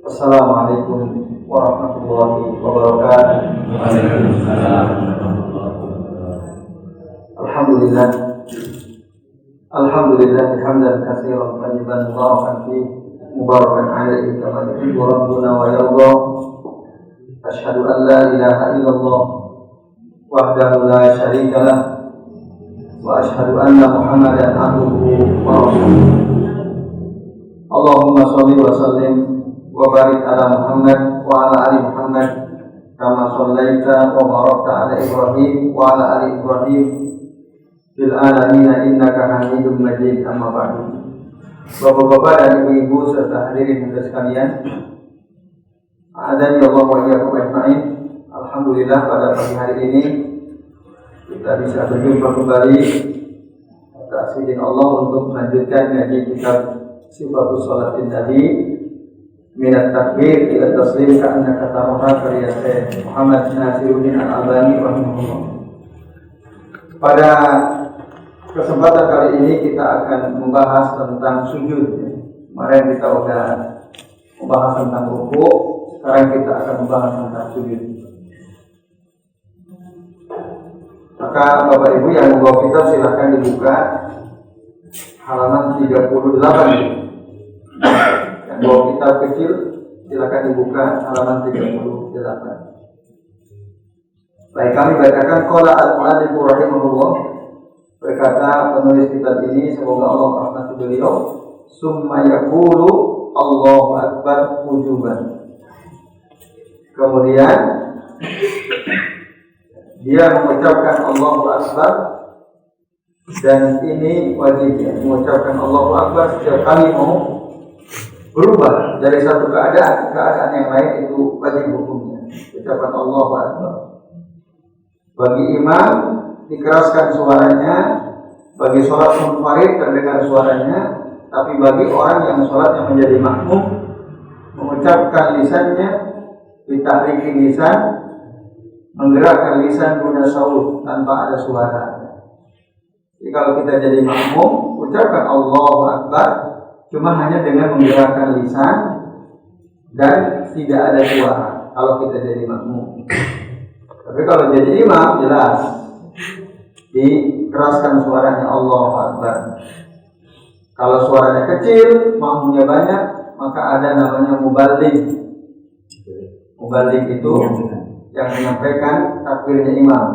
Assalamualaikum warahmatullahi wabarakatuh. Alhamdulillah. Alhamdulillah hamdan katsiran thayyiban mubarakan fihi mubarakan alaihi kama yuhibbu rabbuna wa yarda. Asyhadu an la ilaha illallah wahdahu la syarika lah wa asyhadu anna Muhammadan abduhu wa rasuluh. Allahumma shalli wa sallim wa barik ala Muhammad wa ala ali Muhammad kama shallaita wa barakta ala Ibrahim wa ala ali Ibrahim fil alamin innaka Hamidum Majid. Amma ba'du. Bapak-bapak dan ibu-ibu serta hadirin yang sekalian, a'adzani Allah wa iyyakum ajma'in. Alhamdulillah pada pagi hari ini kita bisa berjumpa kembali atas izin Allah untuk melanjutkan ngaji kitab Sifatus Shalatin Nabi Minat Takbir ila Taslim ka'annaka taraha karya Syekh Muhammad Nasiruddin Al-Albani rahimahullah. Pada kesempatan kali ini kita akan membahas tentang sujud. Kemarin kita sudah membahas tentang ruku, sekarang kita akan membahas tentang sujud. Maka Bapak Ibu yang membawa kitab silakan dibuka halaman 38. Yang bawa kitab kecil silakan dibuka halaman 38. Baik, kami bacakan qala al-mu'allif rahimahullah. Berkata penulis kitab ini, semoga Allah merahmati beliau, summa yaqulu Allahu akbar wujuban. Kemudian dia mengucapkan Allahu akbar, dan ini wajib ya, mengucapkan Allahu akbar setiap kali mau berubah dari satu keadaan ke keadaan yang lain, itu wajib hukumnya ucapan Allahu akbar. Bagi imam dikeraskan suaranya, bagi sholat munfarid terdengar suaranya, tapi bagi orang yang sholatnya menjadi makmum mengucapkan lisannya, ditahriki lisan, menggerakkan lisan guna saut tanpa ada suara. Jadi kalau kita jadi makmum, ucapkan Allahu akbar cuma hanya dengan menggerakkan lisan dan tidak ada suara kalau kita jadi makmum. Tapi kalau jadi imam, jelas dikeraskan suaranya Allahu akbar. Kalau suaranya kecil, makmumnya banyak, maka ada namanya muballigh. Muballigh itu yang menyampaikan takbirnya imam.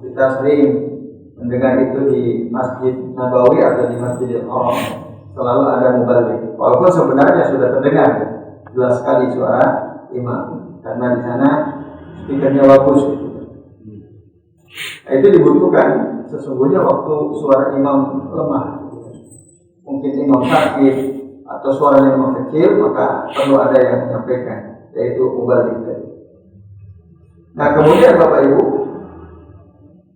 Kita sering mendengar itu di Masjid Nabawi atau di Masjidil Haram. Selalu ada muballigh. Walaupun sebenarnya sudah terdengar jelas sekali suara imam, karena di sana speakernya bagus. Itu dibutuhkan sesungguhnya waktu suara imam lemah, mungkin imam sakit atau suaranya memang kecil, maka perlu ada yang menyampaikan, yaitu muballigh. Nah, kemudian Bapak Ibu,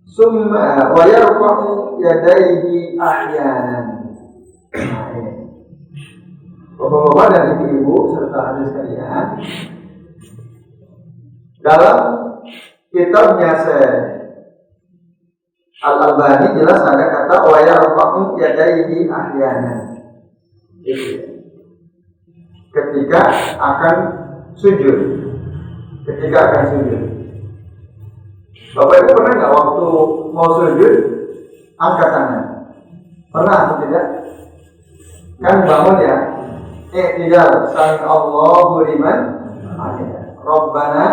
summa wa yarfa'u yadayhi ahyanan. Nah, ini Bapak-bapak dan ibu-ibu serta hadirin sekalian, dalam kitabnya Syekh Al-Albani jelas ada kata wa yarfa'u yadayhi ahyanan. Ketika akan sujud. Ketika akan sujud. Bapak Ibu pernah nggak waktu mau sujud angkat tangan? Pernah atau tidak? Kan bangun ya, tidak sami Allahu liman hamidah. Rabbana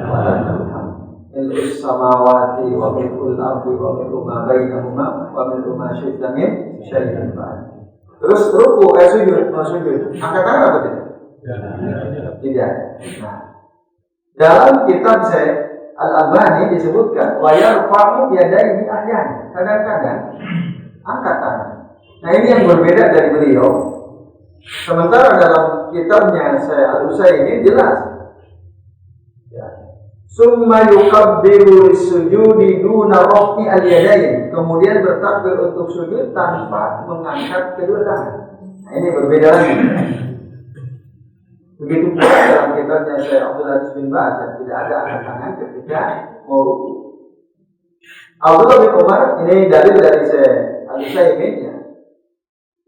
wa lakal hamd. Mil'us samawati wa mil'ul ardi wa mil'u ma bainahuma wa mil'u ma syi'ta min syai'in ba'd. Terus ruku sujud, mau sujud. Angkat tangan apa tidak? Tidak. Nah, dalam kitab Syekh Al-Albani disebutkan wa yarfa'u yadayhi ahyan. Kadang-kadang angkat tangan. Nah, ini yang berbeda dari beliau. Sementara dalam kitabnya Syekh Al-Utsaimin jelas ya, summa yukabbiru lis-sujudi duna raf'i al-yadayn. Kemudian bertakbir untuk sujud tanpa mengangkat kedua tangan. Nah, ini berbeda lagi. Begitu pula dalam kitabnya Syekh Abdul Aziz bin Baz, tidak ada angkat tangan ketika mau ruku. Abdullah bin Umar, ini dalil dari Syekh Al-Utsaimin ya.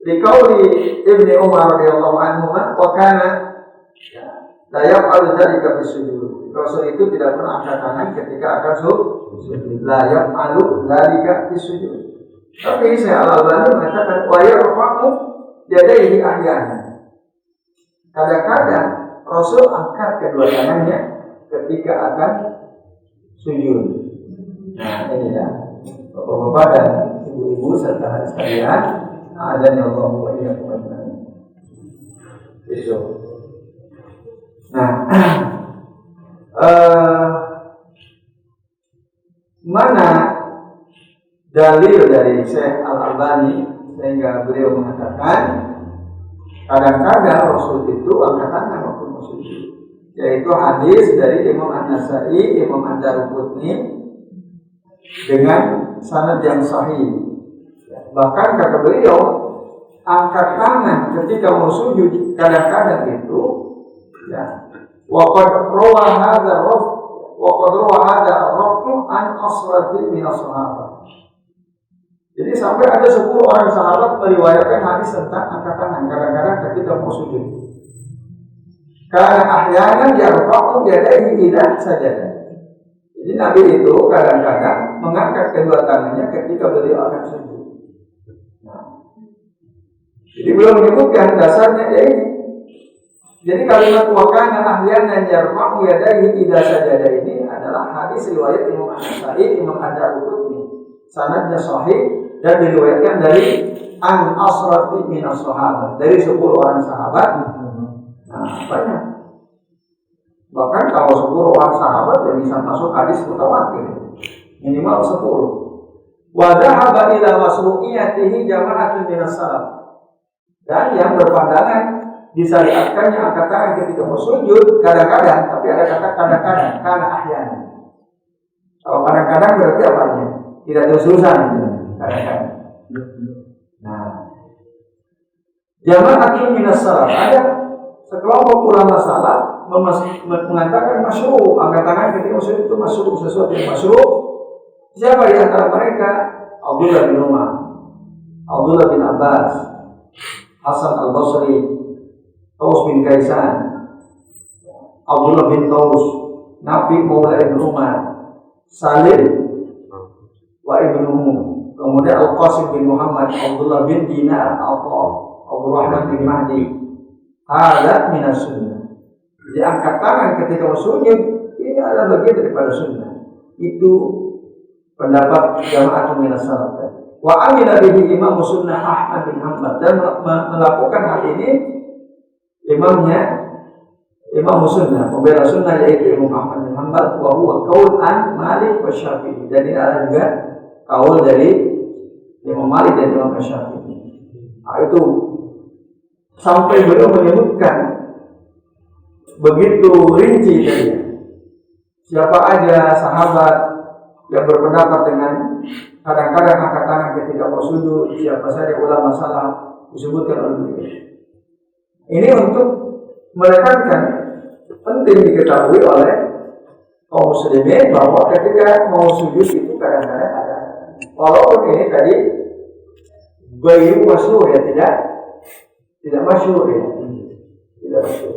Liqauli Ibnu Umar radhiyallahu anhu wa kana la yaf'alu dzalika bisujud. Rasul itu tidak pernah angkat tangan ketika akan sujud. La yaf'alu dzalika bisujud. Tapi saya Al-Albani mengatakan wa yarfa'u yadayhi ahyana. Kadang-kadang Rasul angkat kedua tangannya ketika akan sujud. Nah, ini ya. Bapak-bapak dan ibu-ibu serta hadirin sekalian, azan ya Allah wa iyyakum ajma'in. Besok. Nah, mana dalil dari Syekh Al-Albani sehingga beliau mengatakan kadang-kadang Rasul itu angkat tangan waktu sujud, yaitu hadis dari Imam An-Nasa'i, Imam Ad-Darqutni dengan sanad yang sahih. Bahkan kata beliau, angkat tangan ketika mau sujud kadang-kadang itu ya, waqad rawa hadza ar-raf'u an asrati min as-sahabah. Jadi sampai ada 10 orang sahabat meriwayatkan hadis tentang angkat tangan kadang-kadang ketika mau sujud. Karena ahyanan yarfa'u yadayhi idza sajada. Jadi Nabi itu kadang-kadang mengangkat kedua tangannya ketika beliau akan sujud. Jadi belum menyebutkan dasarnya ya ini. Jadi kalimat wa kana ahyanan yarfa'u yadayhi idza sajada ini adalah hadis riwayat Imam An-Nasa'i, Imam Ad-Darqutni. Sanadnya sahih dan diriwayatkan dari an asrati min as-sahabah, dari 10 orang sahabat. Nah, banyak. Bahkan kalau 10 orang sahabat yang bisa masuk hadis mutawatir minimal 10. Wa dhahaba ila masru'iyatihi jama'atun min as-salaf. Dan yang berpandangan disyariatkannya angkat tangan ketika mau sujud kadang-kadang, tapi ada kata kadang-kadang, karena ahyanan. Kalau kadang-kadang berarti apanya? Tidak terus-terusan kadang-kadang. Nah, jama'atun minas salaf, ada sekelompok ulama salaf mengatakan masyru', angkat tangan ketika mau sujud itu masyru', sesuatu yang masyru'. Siapa di antara mereka? Abdullah bin Umar, Abdullah bin Abbas, Hasan Al-Basri, Taus bin Kaisan, Abdullah bin Taus, Nafi Maula Ibn Umar, Salim wa Ibn kemudian Al-Qasim bin Muhammad, Abdullah bin Dinar, Abdul Rahman bin Mahdi. Hadat minas sunnah. Jadi angkat tangan ketika sujud ini adalah bagian daripada sunnah. Itu pendapat jamaah minas salaf. Wa amila bihi Imam Sunnah Ahmad bin Hanbal, dan melakukan hal ini Imam Sunnah, pembela sunnah yaitu Imam Ahmad bin Hanbal, wa huwa qaul an Malik wa Syafi'i, dan ini adalah juga qaul dari Imam Malik dan Imam Syafi'i. Nah, itu sampai beliau menyebutkan begitu rinci tadi siapa aja sahabat yang berpendapat dengan kadang-kadang angkat tangan ketika mau sujud, siapa saja ulama salaf disebutkan oleh beliau. Ini untuk menekankan penting diketahui oleh kaum muslimin bahwa ketika mau sujud itu kadang-kadang ada. Walaupun ini tadi ghairu masyhur ya, tidak masyhur ya. Tidak masyhur.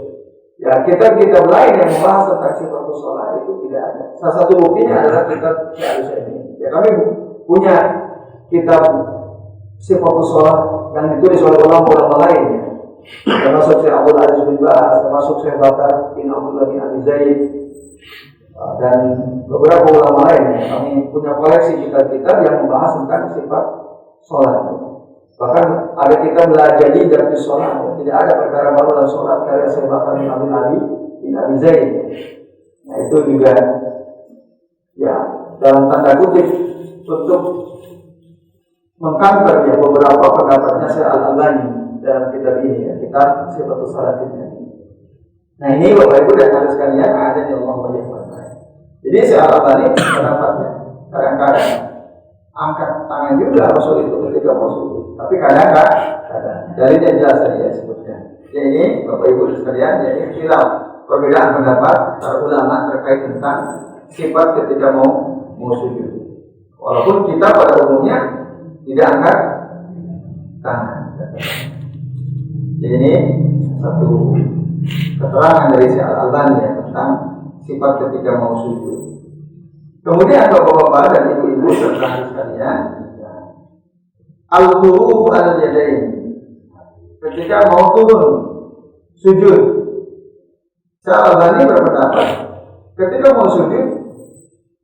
Ya, kitab lain yang membahas tentang sifat sholat itu tidak ada. Salah satu buktinya adalah kitab Syekh ini. Ya, kami punya kitab sifat sholat yang ditulis oleh ulama lain ya. Termasuk Syekh Abdul Aziz bin Baz, termasuk Syekh Bakar bin Abdullah bin Abi Zaid, dan beberapa ulama lain. Kami punya koleksi kitab-kitab yang membahas tentang sifat sholat. Bahkan ada kitab belajar dan sholat. Tidak ada perkara baru dalam sholat karya Syekh Bakar bin Abi Zaid. Nah, itu juga ya dalam tanda kutip untuk mengkantar ya beberapa pendapatnya Syekh Al-Albani dalam kitab ini ya, kitab Sifatus Shalat ini. Nah, ini Bapak Ibu dan Saudara sekalian, ada di Allah Subhanahu. Jadi Syekh Al-Albani pendapatnya kadang-kadang angkat tangan juga Rasul itu ketika mau sujud. Tapi kadang-kadang dari yang jelas tadi ya sebutnya. Ya, ini Bapak Ibu sekalian, ya ini khilaf, perbedaan pendapat para ulama terkait tentang sifat ketika mau sujud. Walaupun kita pada umumnya tidak angkat tangan. Jadi ini satu keterangan dari Syekh Al-Albani ya, tentang sifat ketika mau sujud. Kemudian bapak-bapak dan ibu-ibu serta sekalian, al-quru al-yadain, ketika mau turun sujud, Syekh Al-Albani berpendapat ketika mau sujud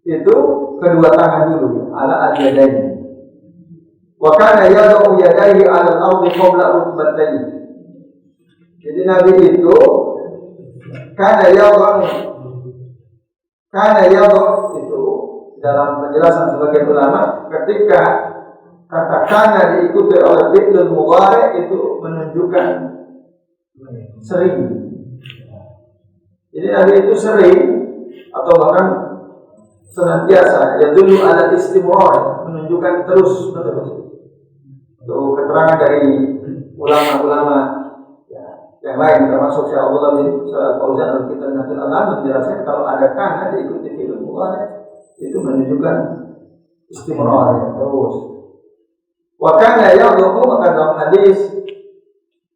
itu kedua tangan dulu ala al-yadain. Wa kana yad'u yadayhi 'ala al-ardi qabla rukbatayhi. Jadi Nabi itu kana yad'u itu dalam penjelasan sebagian ulama, ketika kata kana diikuti oleh fi'lul mudhari itu menunjukkan sering. Jadi Nabi itu sering atau bahkan senantiasa, ya dulu ala istimrar, menunjukkan terus menerus. Itu keterangan dari ulama-ulama yang lain, termasuk Syekh Abdullah bin Fauzan Al-Kitabul Alam menjelaskan kalau ada kana diikuti fi'il mudhari itu menunjukkan istimrar, ya, terus. Wa kana yadhu, maka dalam hadis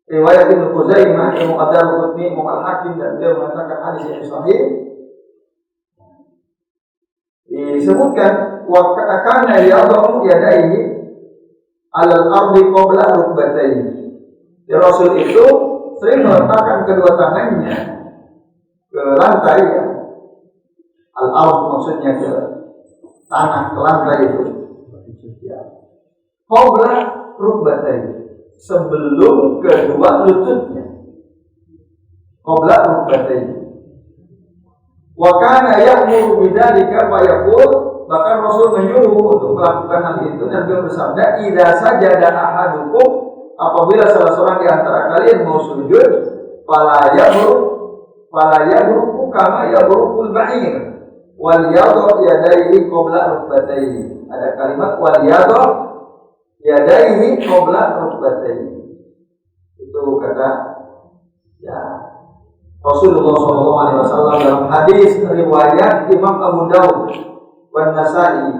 riwayat Ibnu Khuzaimah, Imam Ad-Darqutni, Imam Al-Hakim dan beliau mengatakan hadis yang sahih, disebutkan wa kana yadhu yadayhi 'alal ardi qabla rukbatayhi. Ya, Rasul itu sering meletakkan kedua tangannya ke lantai, ya. Al-ard maksudnya ke tanah, ke lantai itu. Qabla rukbatayhi, sebelum kedua lututnya. Qabla rukbatayhi. Wa kana ya'muru bidzalika fa yaqul, bahkan Rasul menyuruh untuk melakukan hal itu dan beliau bersabda, idza sajada ahadukum, apabila salah seorang di antara kalian mau sujud, fala yabruku kama yabrukul ba'ir wal yadhu yadayhi qabla rukbatayhi. Ada kalimat wal yadhu yadayhi qabla rukbatayhi. Itu kata ya Rasulullah SAW dalam hadis riwayat Imam Abu Dawud dan Nasa'i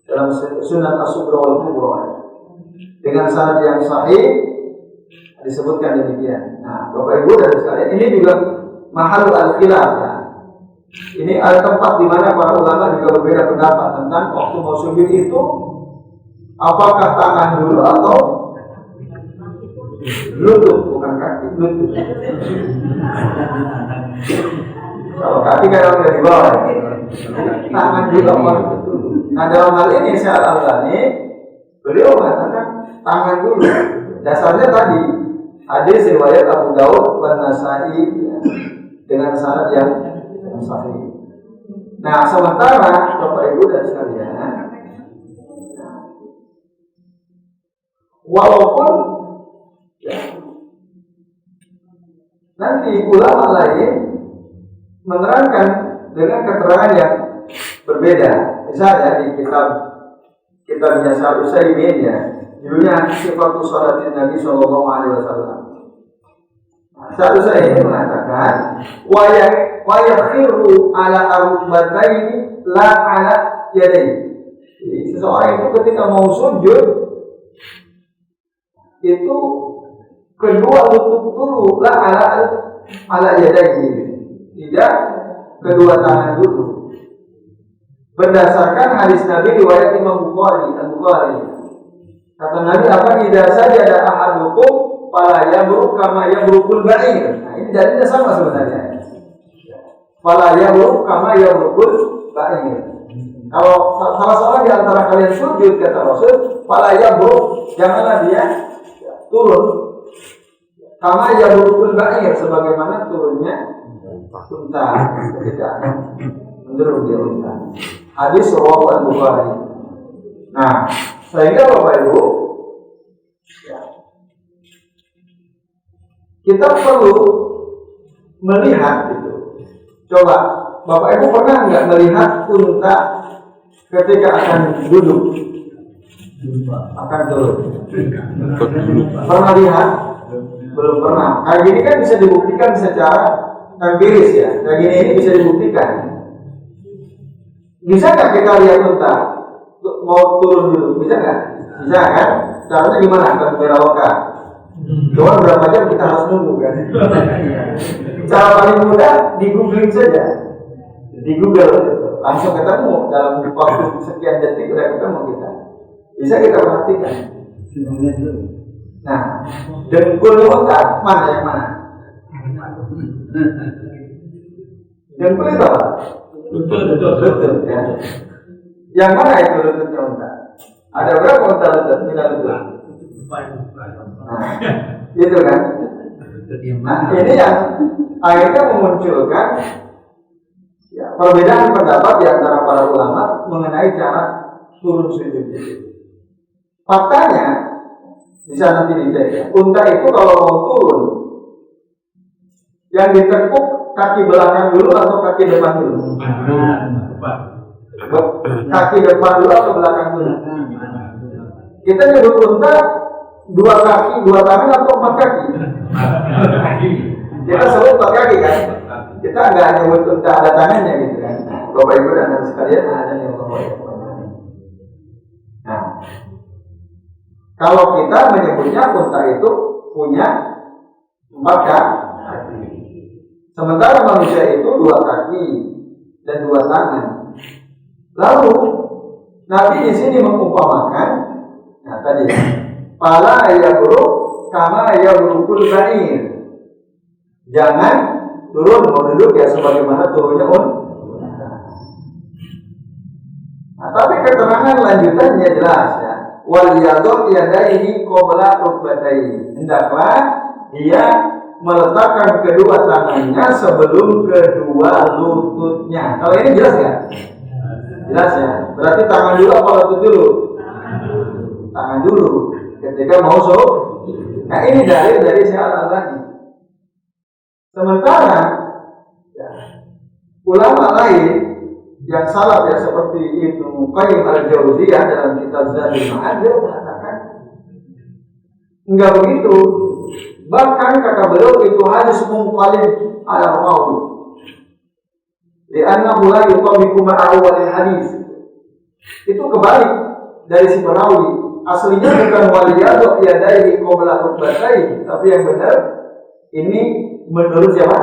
dalam Sunan As-Sughra wal Kubra dengan sanad yang sahih disebutkan demikian. Nah, Bapak Ibu dan sekalian, ini juga mahal al-khilaf, ya. Ini ada tempat di mana para ulama juga berbeda pendapat tentang waktu mau sujud itu apakah tangan dulu atau lutut, bukan kaki, lutut. Kalau kaki kan udah di bawah, tangan dulu apa lutut. Nah, dalam hal ini Syekh Al-Albani beliau mengatakan tangan dulu. Dasarnya tadi hadis riwayat Abu Dawud dan Nasa'i, ya, dengan sanad yang sahih. Nah, sementara Bapak Ibu dan sekalian, walaupun ya, nanti ulama lain menerangkan dengan keterangan yang berbeda. Misalnya di kitabnya Syekh Utsaimin, ya, judulnya Sifatus Shalatin Nabi Sallallahu Alaihi Wasallam. Syekh Utsaimin mengatakan wa yakhiru ala arubataini la ala yadaini. Seseorang itu ketika mau sujud itu kedua lutut dulu, la ala yadaini, tidak kedua tangan dulu. Berdasarkan hadis Nabi riwayat Imam Al-Bukhari. Kata Nabi apa? Idza sajada ahadukum fala yabruk kama yabrukul ba'ir. Nah, ini dalilnya sama sebenarnya. Fala yabruk kama yabrukul ba'ir. Kalau salah seorang di antara kalian sujud, kata Rasul, fala yabruk, janganlah dia turun kama yabrukul ba'ir, sebagaimana turunnya unta ketika menurun dia unta. Hadis riwayat Al-Bukhari. Nah, sehingga Bapak Ibu, ya, kita perlu melihat itu. Coba Bapak Ibu pernah nggak melihat unta ketika akan duduk, akan turun? Pernah lihat? Belum pernah. Kayak gini kan bisa dibuktikan secara empiris, ya. Kayak gini ini bisa dibuktikan. Bisa nggak kita lihat unta mau turun dulu? Bisa nggak? Bisa kan? Caranya gimana? Kan berawak. Cuma berapa jam kita harus nunggu kan? Cara paling mudah di googling saja, di Google langsung ketemu dalam waktu sekian detik udah ketemu kita. Bisa kita perhatikan. Nah, dengkul otak mana yang mana? Dengkul itu apa? Lutut ya. Yang mana itu lututnya unta? Ada berapa unta lutut? Bila lutut? Nah, gitu kan? Nah, ini yang akhirnya memunculkan ya, perbedaan pendapat di antara para ulama mengenai cara turun sujud itu. Faktanya bisa nanti dicek ya. Unta itu kalau mau turun, yang ditekuk kaki belakang dulu atau kaki depan dulu? Kaki depan dulu atau belakang dulu? Kita nyebut unta dua kaki, dua tangan atau empat kaki? Kita sebut empat kaki kan? Kita nggak nyebut unta ada tangannya gitu kan? Bapak Ibu dan anak sekalian ada yang nah, kalau kita menyebutnya unta itu punya empat kaki, sementara manusia itu dua kaki dan dua tangan. Lalu Nabi di sini mengumpamakan, nah tadi, pala yabruk kama yabrukul ba'ir. Jangan turun menunduk ya sebagaimana turunnya unta. Nah, tapi keterangan lanjutannya jelas ya. Wal yadhu yadaihi qabla rukbatayhi. Hendaklah dia meletakkan kedua tangannya sebelum kedua lututnya. Kalau ini jelas ya? Jelas ya. Berarti tangan dulu apa lutut dulu? Tangan dulu. Ketika mau nah ini dalil dari Syekh Al-Albani. Sementara ya, ulama lain yang salaf ya seperti Ibnu Qayyim Al-Jauziyah dalam kitab Zadul Ma'ad dia mengatakan enggak begitu. Bahkan kata beliau itu hadis munqalib ala rawi. Li'annahu la yutabbiqu ma'a awwal hadis. Itu kebalik dari si perawi. Aslinya bukan waliyadu yadaihi qabla rukbatayhi, tapi yang benar ini menurut siapa?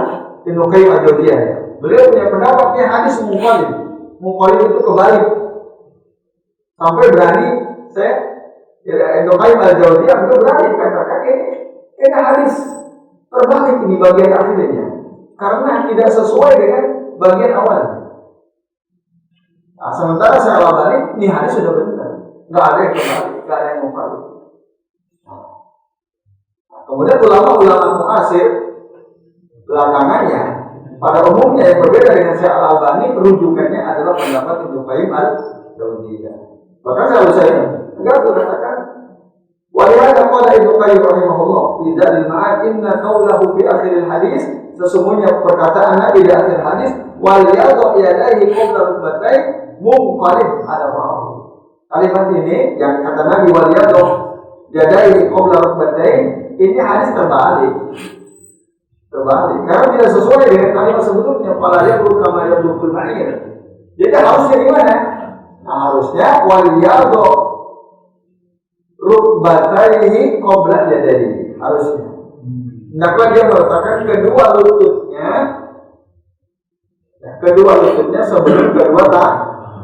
Ibnu Qayyim Al-Jauziyah. Beliau punya pendapatnya hadis munqalib. Mukhalif itu kebalik. Sampai berani saya Ibnu Qayyim Al-Jauziyah itu berani katakan ini hadis terbalik di bagian akhirnya karena tidak sesuai dengan bagian awal. Nah, sementara saya balik ini hadis sudah benar, nggak ada yang kebalik, nggak ada yang mukhalif. Nah, kemudian ulama-ulama muasir belakangannya pada umumnya yang berbeda dengan Syekh Al-Albani, rujukannya adalah pendapat Ibnu Qayyim Al-Jauziyah. Bahkan saya enggak mengatakan wa lihada qala Ibnu Qayyim rahimahullah fi Zadul Ma'ad inna qawlahu fi akhir hadis, sesungguhnya perkataan Nabi di akhir hadis wal yadhu yadayhi qabla rukbatayhi munqalib ala rawi. Kalimat ini yang kata Nabi wal yadhu yadayhi qabla rukbatayhi ini hadis terbalik karena tidak sesuai dengan kalimat sebelumnya pala yabruk kama yabrukul ba'ir. Jadi harusnya gimana? Nah, harusnya wal yadhu rukbatayhi qabla yadayhi. Harusnya hendaklah dia meletakkan kedua lututnya sebelum kedua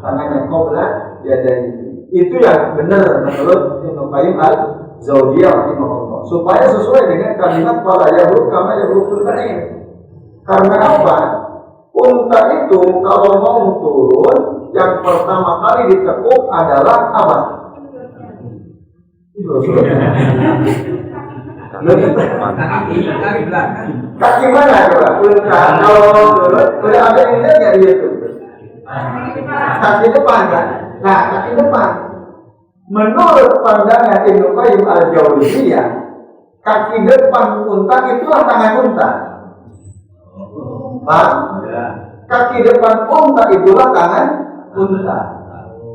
tangannya qabla yadayhi. Itu yang benar menurut Ibnu Qayyim Al-Jauziyah rahimahullah, supaya sesuai dengan kalimat pala yabruk kama yabrukul ba'ir. Karena apa? Unta itu kalau mau turun yang pertama kali ditekuk adalah apa? Kaki mana coba? Unta kalau mau turun udah ada yang lihat nggak dia tuh? Kaki depan kan? Nah, kaki depan. Menurut pandangan Ibnu Qayyim Al-Jauziyah, kaki depan unta itulah tangan unta. Pak, kaki depan unta itulah tangan unta.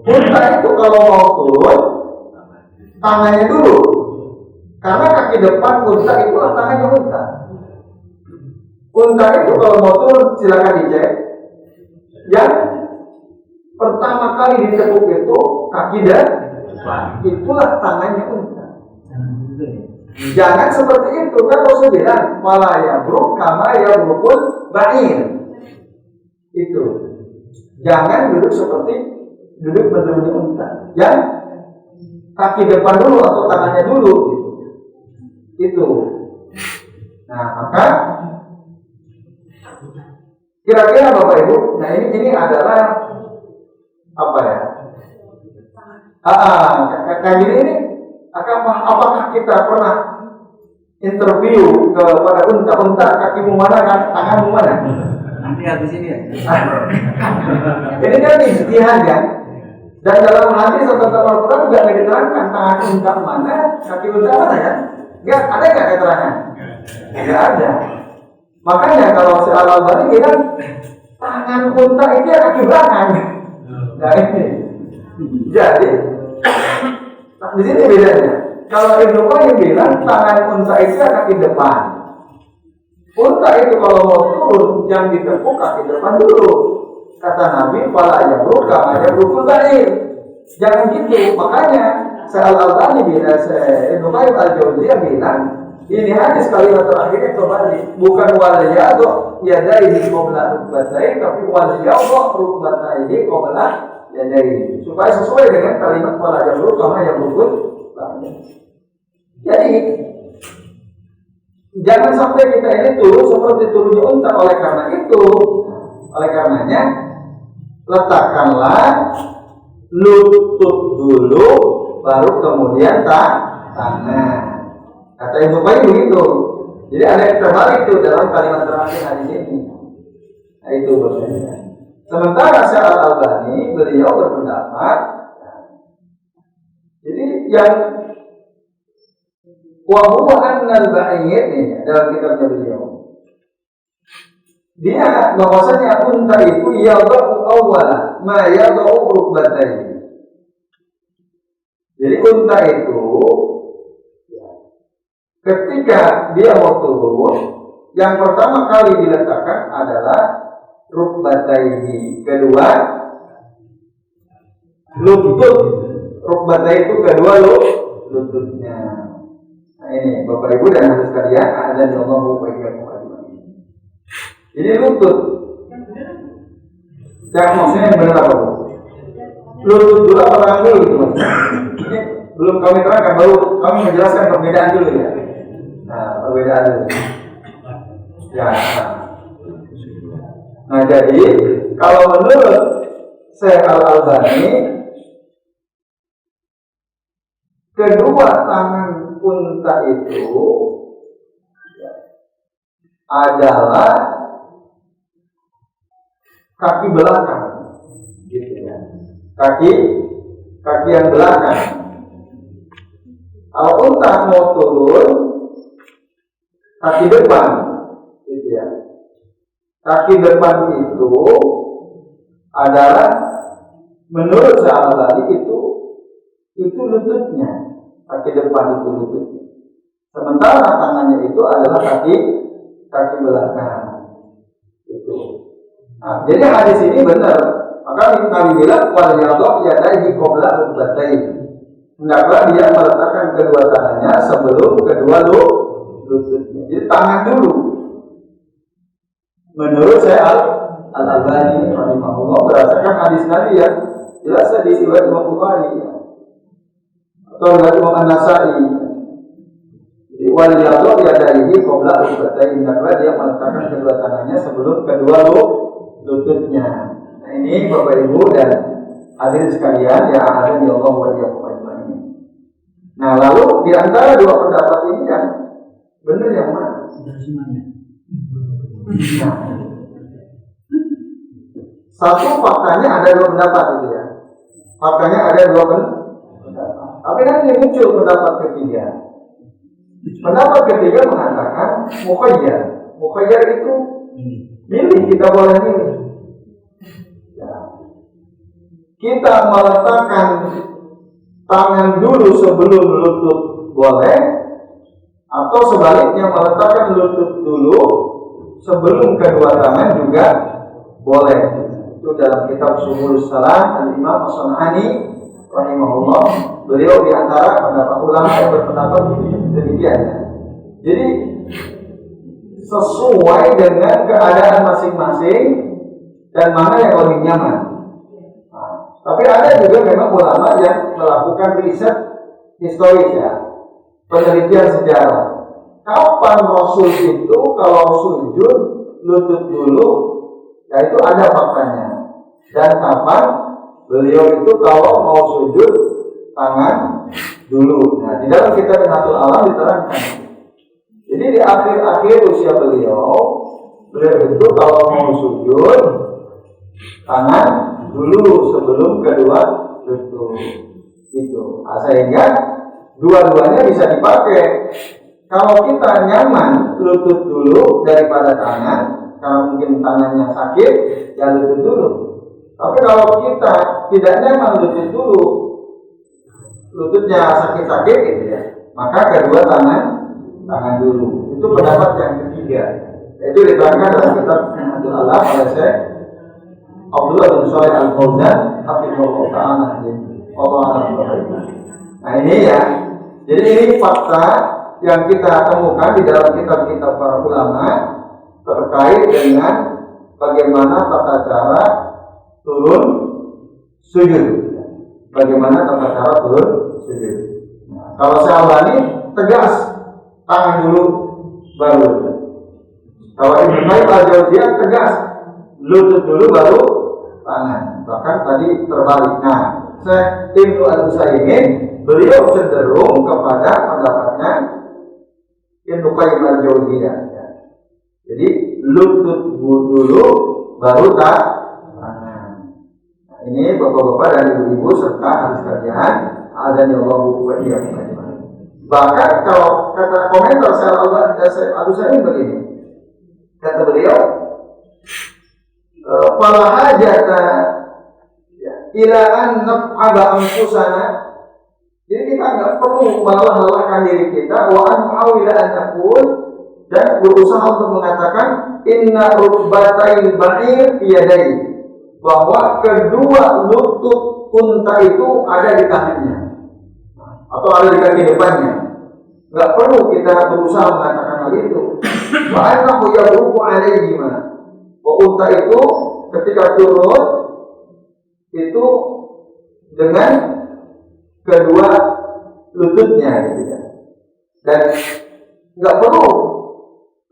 Unta itu kalau mau turun, tangannya dulu. Karena kaki depan unta itulah tangannya unta. Unta itu kalau mau turun, silakan dicek. Yang pertama kali ditekuk itu kaki dan itulah tangannya unta. Jangan seperti itu, kan Rasul bilang wala yabruk kama yabrukul ba'ir. Itu. Jangan duduk seperti duduk berjumlah unta. Yang kaki depan dulu atau tangannya dulu gitu. Itu. Nah, maka kira-kira Bapak Ibu, nah ini adalah apa ya? Kayak gini ini apakah kita pernah interview kepada unta kakimu mana kan, tanganmu mana? Nanti habis ini ya. Ini kan ijtihad kan? Dan dalam hadis atau Al-Quran juga ada diterangkan tangan unta mana, kaki unta mana kan? Enggak ada nggak keterangan? Tidak ada. Makanya kalau si Al-Albani bilang tangan unta itu ya kaki belakang. Nah ini. Jadi di sini bedanya. Kalau Ibnu Qayyim bilang tangan unta itu ya kaki depan. Unta itu kalau mau turun yang ditekuk kaki depan dulu. Kata Nabi, "Fala yabruk kama yabrukul ba'ir." Jangan gitu. Makanya Al-Albani bilang, Ibnu Qayyim Al-Jauziyah bilang, ini hadis kalimat terakhirnya kembali, bukan wal yadhu yadaihi qabla rukbatayhi, tapi wal yadhu rukbatayhi qabla yadaihi. Supaya sesuai dengan kalimat wala yabruk kama yabrukul ba'ir. Jadi jangan sampai kita ini turun seperti turunnya unta. Oleh karena itu, oleh karenanya letakkanlah lutut dulu, baru kemudian tangan. Kata Ibnu Qayyim begitu. Jadi ada yang terbalik itu dalam kalimat terakhir hadis ini. Nah itu maksudnya. Sementara Syekh Al-Albani beliau berpendapat, jadi yang wa huwa annal ba'ir nih dalam kitabnya beliau. Dia bahwasanya unta itu yadau awwala ma yadau rukbatayhi. Jadi unta itu ketika dia mau turun, yang pertama kali diletakkan adalah rukbatayhi, kedua lutut. Rukbatayhi itu kedua lututnya. Nah ini Bapak Ibu dan Saudara sekalian, azan ya Allah wa iyyakum ajmain. Ini lutut. Yang maksudnya yang benar apa Bu? Lutut dulu apa tangan dulu gitu Mas? Ini belum kami terangkan, baru kami menjelaskan perbedaan dulu ya. Nah, perbedaan dulu. Ya. Nah, jadi kalau menurut Syekh Al-Albani, kedua tangan unta itu adalah kaki belakang, gitu ya. Kaki yang belakang. Kalau unta mau turun, kaki depan, gitu ya. Kaki depan itu adalah menurut sahabat itu lututnya. Kaki depan itu lututnya. Sementara tangannya itu adalah kaki belakang. Itu. Nah, jadi hadis ini benar. Maka Nabi bilang wal yadhu yadaihi qabla rukbatayhi. Hendaklah dia meletakkan kedua tangannya sebelum kedua lututnya. Jadi tangan dulu. Menurut saya Al-Albani rahimahullah berdasarkan hadis Nabi yang jelas di riwayat Imam Bukhari ya. Atau riwayat Imam An-Nasa'i. Wal yadhu yadaihi qabla rukbatayhi. Hendaklah dia meletakkan kedua tangannya sebelum kedua lututnya. Nah ini Bapak Ibu dan hadirin sekalian ya, azan ya Allah wa iyyakum ajmain. Nah lalu di antara dua pendapat ini yang benar yang mana? Nah, satu faktanya ada dua pendapat itu ya. Faktanya ada dua pendapat. Tapi nanti muncul pendapat ketiga. Pendapat ketiga mengatakan mukhayyar. Mukhayyar itu milih, kita boleh milih. Ya. Kita meletakkan tangan dulu sebelum lutut boleh, atau sebaliknya meletakkan lutut dulu sebelum kedua tangan juga boleh. Itu dalam kitab Subulus Salam Al-Imam As-San'ani rahimahullah, beliau di antara pendapat ulama yang berpendapat demikian. Jadi sesuai dengan keadaan masing-masing dan mana yang lebih nyaman. Tapi ada juga memang ulama yang melakukan riset historis ya, penelitian sejarah. Kapan Rasul itu kalau sujud lutut dulu, ya itu ada faktanya. Dan kapan beliau itu kalau mau sujud tangan dulu. Nah, di dalam kitab Minhatul Alam diterangkan. Jadi di akhir-akhir usia beliau itu kalau mau sujud tangan dulu sebelum kedua lutut. Itu. Nah, sehingga dua-duanya bisa dipakai. Kalau kita nyaman lutut dulu daripada tangan, karena mungkin tangannya sakit, ya lutut dulu. Tapi kalau kita tidak nyaman lutut dulu, lututnya sakit-sakit gitu ya, maka kedua tangan dulu. Itu pendapat yang ketiga. Itu diterangkan dalam kitab Minhatul Alam oleh Syekh Abdullah bin Shalih Al-Fauzan, hafizahullah ta'ala. Nah ini ya, jadi ini fakta yang kita temukan di dalam kitab-kitab para ulama terkait dengan bagaimana tata cara turun sujud. Bagaimana tata cara turun sujud. Nah, kalau Syalbani tegas tangan dulu baru. Kalau Ibnu Qayyim al-Jauziyah tegas lutut dulu baru tangan. Bahkan tadi terbalik. Nah, Syekh Ibnu Al-Utsaimin beliau cenderung kepada pendapatnya Ibnu Qayyim al-Jauziyah. Jadi lutut dulu baru tangan. Nah, ini bapak-bapak dan ibu-ibu serta ahli sekalian, azanillahu wa iyyakum ajmain. Bahkan kalau kata komentar Syekh Al-Utsaimin begini. Kata beliau, fala hajata ila an naf'ala anfusana. Jadi kita enggak perlu melelah-lelahkan diri kita wa an muawila an naqul dan berusaha untuk mengatakan inna rukbatai ba'ir fi yadai, bahwa kedua lutut unta itu ada di tangannya atau ada di kaki depannya. Enggak perlu kita berusaha mengatakan hal itu. Wa annahu yaruku alaihi ma. Unta itu ketika turun itu dengan kedua lututnya gitu ya. Dan enggak perlu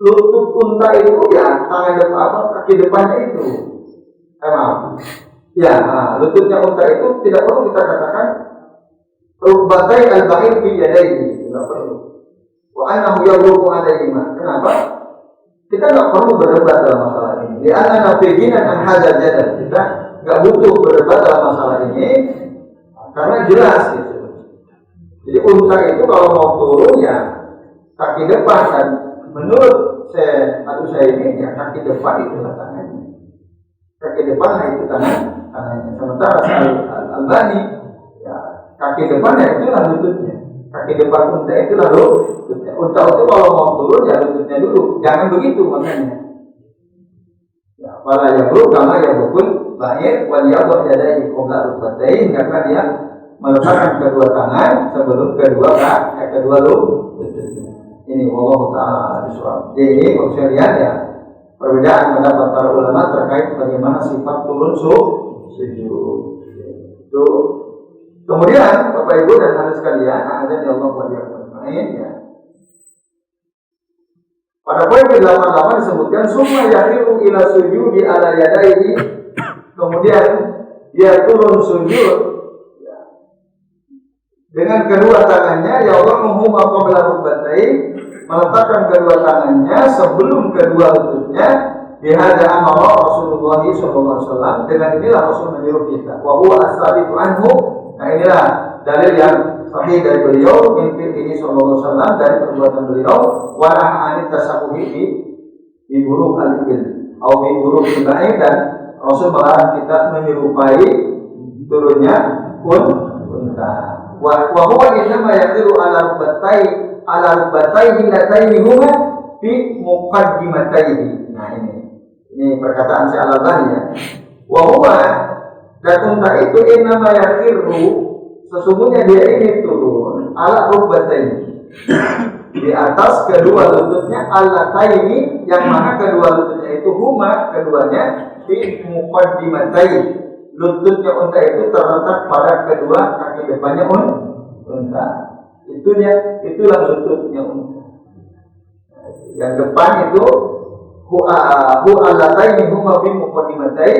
lutut unta itu ya tangan depan apa kaki depannya itu. Maaf. Ya, lututnya unta itu tidak perlu kita katakan rukbatai al-ba'ir fi yadayhi, tidak perlu. Wa annahu yaruku alaihi ma. Kenapa? Kita enggak perlu berdebat dalam masalah ini. Di anna nafiginan an hadzal jadal. Kita enggak butuh berdebat dalam masalah ini karena jelas gitu. Jadi unta itu kalau mau turun ya kaki depan, dan menurut saya ini ya kaki depan itu tangannya. Kaki depan itu tangannya. Sementara Al-Albani ya kaki depannya itulah lututnya. Kaki depan unta itu lalu unta itu kalau mau turun ya lututnya dulu. Jangan begitu makanya. Ya, wala yabru kama yabrukul ba'ir wal yadhu yadayhi qabla rukbatain, karena dia meletakkan kedua tangan sebelum kedua lutut. Ini wallahu ta'ala bishawab. Jadi kalau lihat ya perbedaan pendapat para ulama terkait bagaimana sifat turun sujud. Itu. Kemudian Bapak Ibu dan Saudara sekalian, azan ya Allah wa iyyakum ya. Pada poin ke-88 disebutkan summa yahiru ila sujudi ala yadaihi, kemudian dia turun sujud dengan kedua tangannya, ya Allah menghuma qabla rukbatai, meletakkan kedua tangannya sebelum kedua lututnya. Bihadza amara Rasulullah sallallahu alaihi wasallam, dengan inilah Rasul menyuruh kita. Wa huwa as-sabiqu anhu. Nah inilah dalil yang sahih dari beliau, min fi'lihi sallallahu alaihi wasallam, dari perbuatan beliau, wa nahani tasawwuhi bi buruk al-ibil atau bi buruk al-ba'id, dan Rasul melarang kita menyerupai turunnya unta. Wa huwa innama yaqiru ala rukbatai hinatayhi huma fi muqaddimatayhi. Nah ini perkataan Syekh Al-Albani ya. Wa huwa, dan unta itu innama yaqiru, sesungguhnya dia ini turun ala rukbataini, di atas kedua lututnya, allataini yang mana kedua lututnya itu huma, keduanya di muqaddimatai, lututnya unta itu terletak pada kedua kaki depannya unta. Itulah lututnya unta. Yang depan itu hu allataini huma bi muqaddimatai.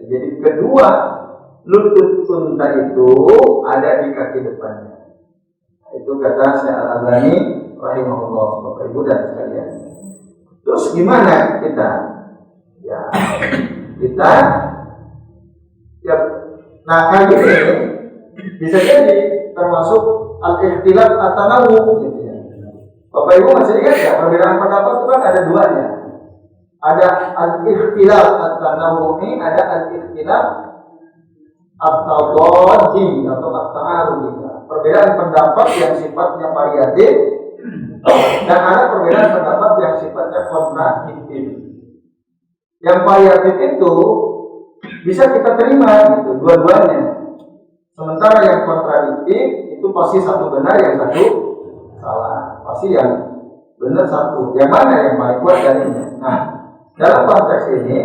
Jadi kedua lutut unta itu ada di kaki depannya. Itu kata Syekh Al-Albani rahimahullah, Bapak Ibu dan sekalian. Terus gimana kita? Ya, nah kali ini bisa jadi termasuk al-ikhtilaf at-tanawu gitu ya. Bapak Ibu masih ingat ya, perbedaan pendapat itu kan ada duanya. Ada al-ikhtilaf at-tanawu, ada al-ikhtilaf at-tadaddi atau at-ta'arudi. Perbedaan pendapat yang sifatnya variatif dan ada perbedaan pendapat yang sifatnya kontradiktif. Yang variatif itu bisa kita terima gitu, dua-duanya. Sementara yang kontradiktif itu pasti satu benar, yang satu salah. Pasti yang benar satu. Yang mana yang paling kuat darinya? Nah, dalam konteks ini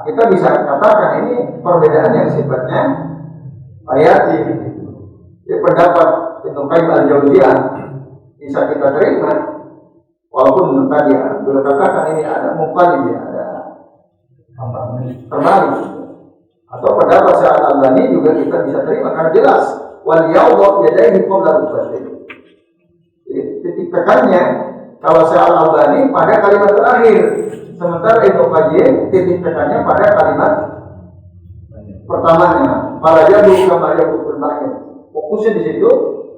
kita bisa katakan ini perbedaan yang sifatnya variatif. Jadi pendapat Ibnu Qayyim al-Jauziyah bisa kita terima, walaupun tadi beliau katakan ini ada muqallid, ada terbalik. Atau pendapat Syekh Al-Albani juga kita bisa terima karena jelas wal yadhu yadayhi qabla rukbatayhi. Jadi titik tekannya kalau Syekh Al-Albani pada kalimat terakhir, sementara Ibnu Qayyim titik tekannya pada kalimat pertamanya. Para jadu kama yaqul bahir. Fokusnya di situ.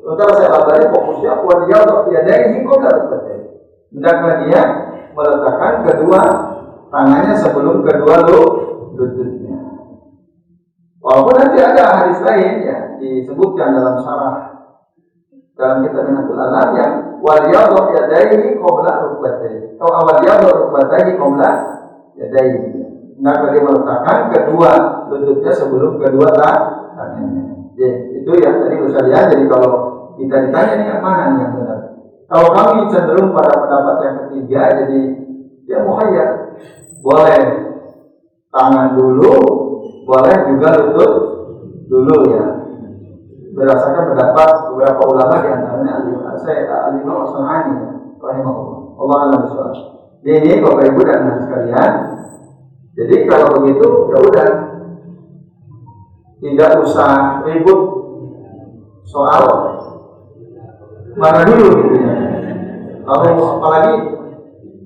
Sementara Syekh Al-Albani fokusnya wal yadhu yadayhi qabla rukbatayhi. Hendaknya dia meletakkan kedua tangannya sebelum kedua lututnya. Walaupun nanti ada hadis lain ya disebutkan dalam syarah dalam kitab Minhatul Alam yang wal yadhu yadayhi qabla rukbatayhi. Atau wal yadhu rukbatayhi qabla yadayhi. Nah, dia meletakkan kedua lututnya sebelum kedua tangannya. Ya, itu yang tadi bisa lihat. Jadi kalau kita ditanya ini yang mana nih yang benar? Kalau kami cenderung pada pendapat yang ketiga, jadi dia mukhayyar. Boleh tangan dulu, boleh juga lutut dulu ya. Berdasarkan pendapat beberapa ulama di antaranya Al-Imam As-San'ani rahimahullah. Allah a'lam bishawab. Ini Bapak Ibu dan Anak sekalian. Jadi kalau begitu ya udah, tidak usah ribut soal mana dulu gitu ya. Lalu apalagi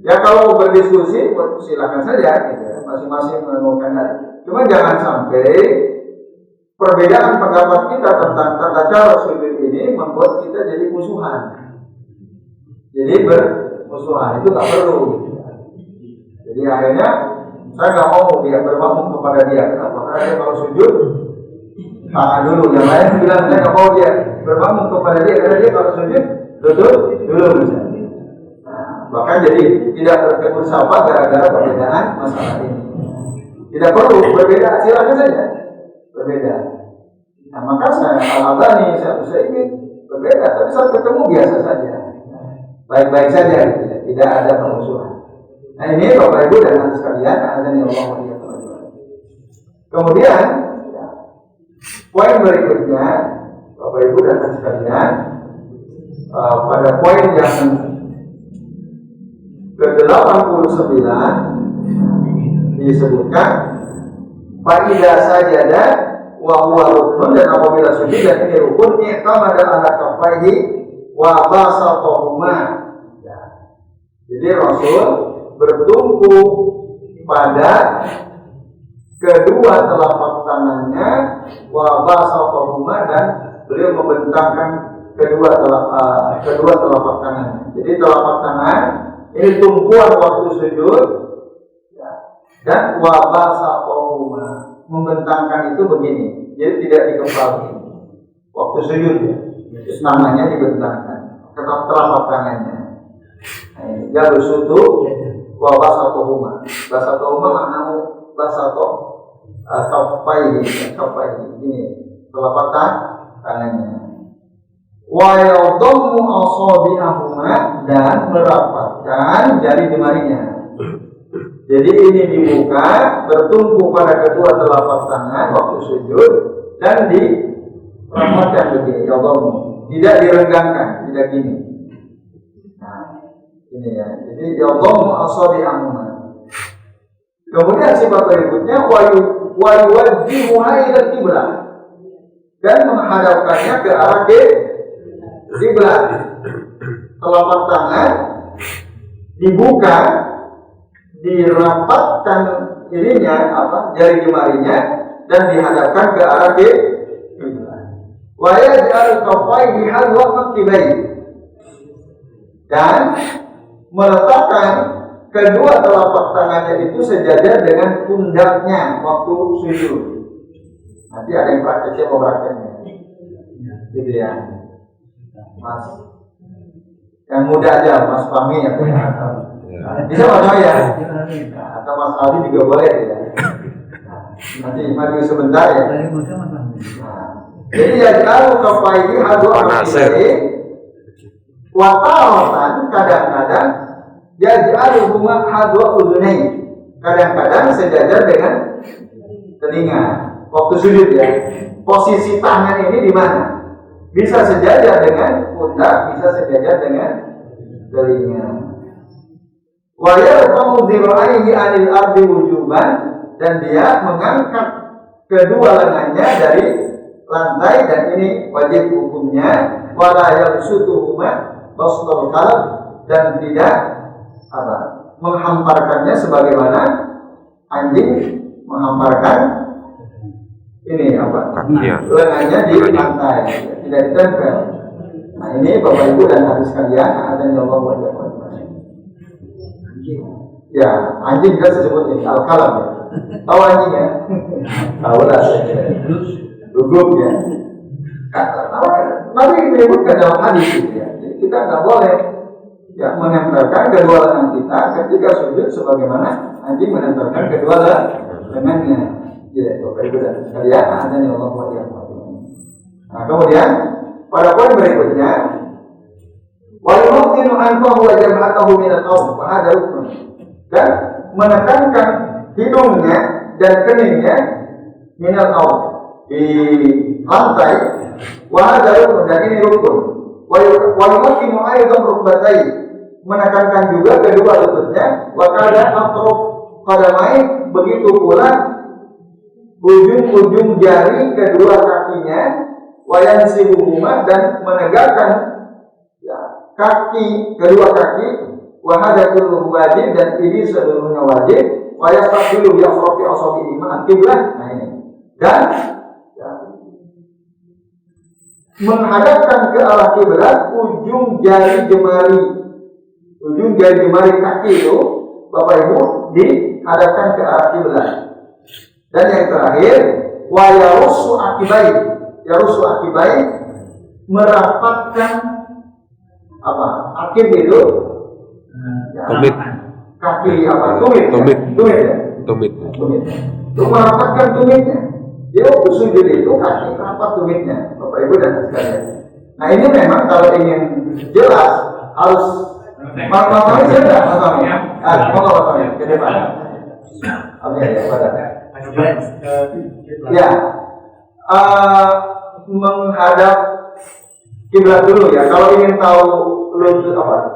ya kalau berdiskusi silakan saja gitu ya. Masing-masing menemukan hal. Cuma jangan sampai perbedaan pendapat kita tentang tata cara sujud ini membuat kita jadi musuhan. Jadi bermusuhan itu tak perlu. Jadi akhirnya saya nggak mau dia bermakmum kepada dia. Kenapa? Karena dia kalau sujud tangan dulu. Yang lain bilang saya nggak mau dia bermakmum kepada dia karena dia kalau sujud lutut dulu misalnya. Bahkan jadi tidak bertemu sahabat gara-gara perbedaan masalah ini. Tidak perlu berbeda, silakan saja berbeda. Nah, maka saya Al-Albani, saya Utsaimin berbeda, tapi saat ketemu biasa saja, baik-baik saja, tidak ada permusuhan. Nah ini Bapak Ibu dan Anak sekalian, azani Allah wa iyyakum. Kemudian poin berikutnya, Bapak Ibu dan Anak sekalian, pada poin yang ke-89 disebutkan fa'idha sajada wa huwa rukun, dan apabila sujud dan ini rukun i'tamada ala kaffaihi wa basatahuma. Jadi Rasul bertumpu pada kedua telapak tangannya wa basatahuma, dan beliau membentangkan kedua telapak tangannya. Jadi telapak tangan ini tumpuan waktu sujud ya. Dan wabasatohuma, membentangkan itu begini, jadi tidak dikepal waktu sujud ya. Terus namanya dibentangkan telapak tangannya. Jalur sujud wabasatohuma. Basatohuma maknanya basatoh kapai ini telapak tangannya. Wa yadhammu asabi'ahuma dan merapatkan jari jemarinya. Jadi ini dibuka, bertumpu pada kedua telapak tangan waktu sujud dan dirapatkan begini, yadhammu. Tidak direnggangkan, tidak gini. Nah, ini ya. Jadi yadhammu asabi'ahuma. Kemudian sifat berikutnya wa yuwajjihuha ila qiblah dan menghadapkannya ke arah kiblat. Telapak tangan dibuka, dirapatkan ininya jari jemarinya dan dihadapkan ke arah kiblat. Wa yaj'al kaffaihi hadwa mankibayhi dan meletakkan kedua telapak tangannya itu sejajar dengan pundaknya waktu sujud. Nanti ada yang prakteknya mau prakteknya, gitu ya, Mas. Yang muda aja, Mas Fahmi atau bisa Mas ya, atau Mas Aldi juga boleh ya. Nanti maju sebentar ya. Jadi ya kalau kafaili hadu akhiri, wataratan kadang-kadang yaj'aluhuma hadwa udhunai. Kadang-kadang sejajar dengan telinga waktu sujud ya. Posisi tangan ini di mana? Bisa sejajar dengan pundak, bisa sejajar dengan telinga. Wa yarfa'u dhira'aihi 'anil ardi wujuban dan dia mengangkat kedua lengannya dari lantai dan ini wajib hukumnya. Wa la yabsutuhuma bastul qalb dan tidak menghamparkannya sebagaimana anjing menghamparkan ini lengannya di lantai, tidak ditempel. Nah ini Bapak Ibu dan Adik sekalian, ada nyawa wajah. Ya, anjing kita sebut ini al-kalam ya. Tahu anjing ya? Tahu lah. Gugup ya. Nabi menyebutkan dalam hadis ya. Jadi kita nggak boleh ya menempelkan kedua lengan kita ketika sujud sebagaimana anjing menempelkan kedua lengannya. Ya, Bapak Ibu dan sekalian, azan ya Allah wa iyyakum. Nah, kemudian pada poin berikutnya wa yuqinu anfahu wa jam'atahu min al-qawm wa hadha rukun. Dan menekankan hidungnya dan keningnya min al-qawm di lantai wa hadha rukun dan ini rukun. Wa yuqinu aidan rukbatai menekankan juga kedua lututnya wa kada atraf qadamai begitu pula ujung-ujung jari kedua kakinya wayan sibuhuma dan menegakkan ya, kaki kedua kaki wahadatul wajib dan ini seluruhnya wajib wayastaqilu bi asrafi asabi iman kiblat. Nah ini dan ya, menghadapkan ke arah kiblat ujung jari jemari kaki itu Bapak Ibu dihadapkan ke arah kiblat. Dan yang terakhir, wa yarusu akibai merapatkan akib itu tumit. Kaki tumit. Itu merapatkan tumitnya. Dia waktu sujud itu kaki rapat tumitnya, Bapak Ibu dan sekalian. Nah ini memang kalau ingin jelas harus makanya sudah makanya ke depan. Oke, pada. Ya, menghadap kiblat dulu ya. Kalau ingin tahu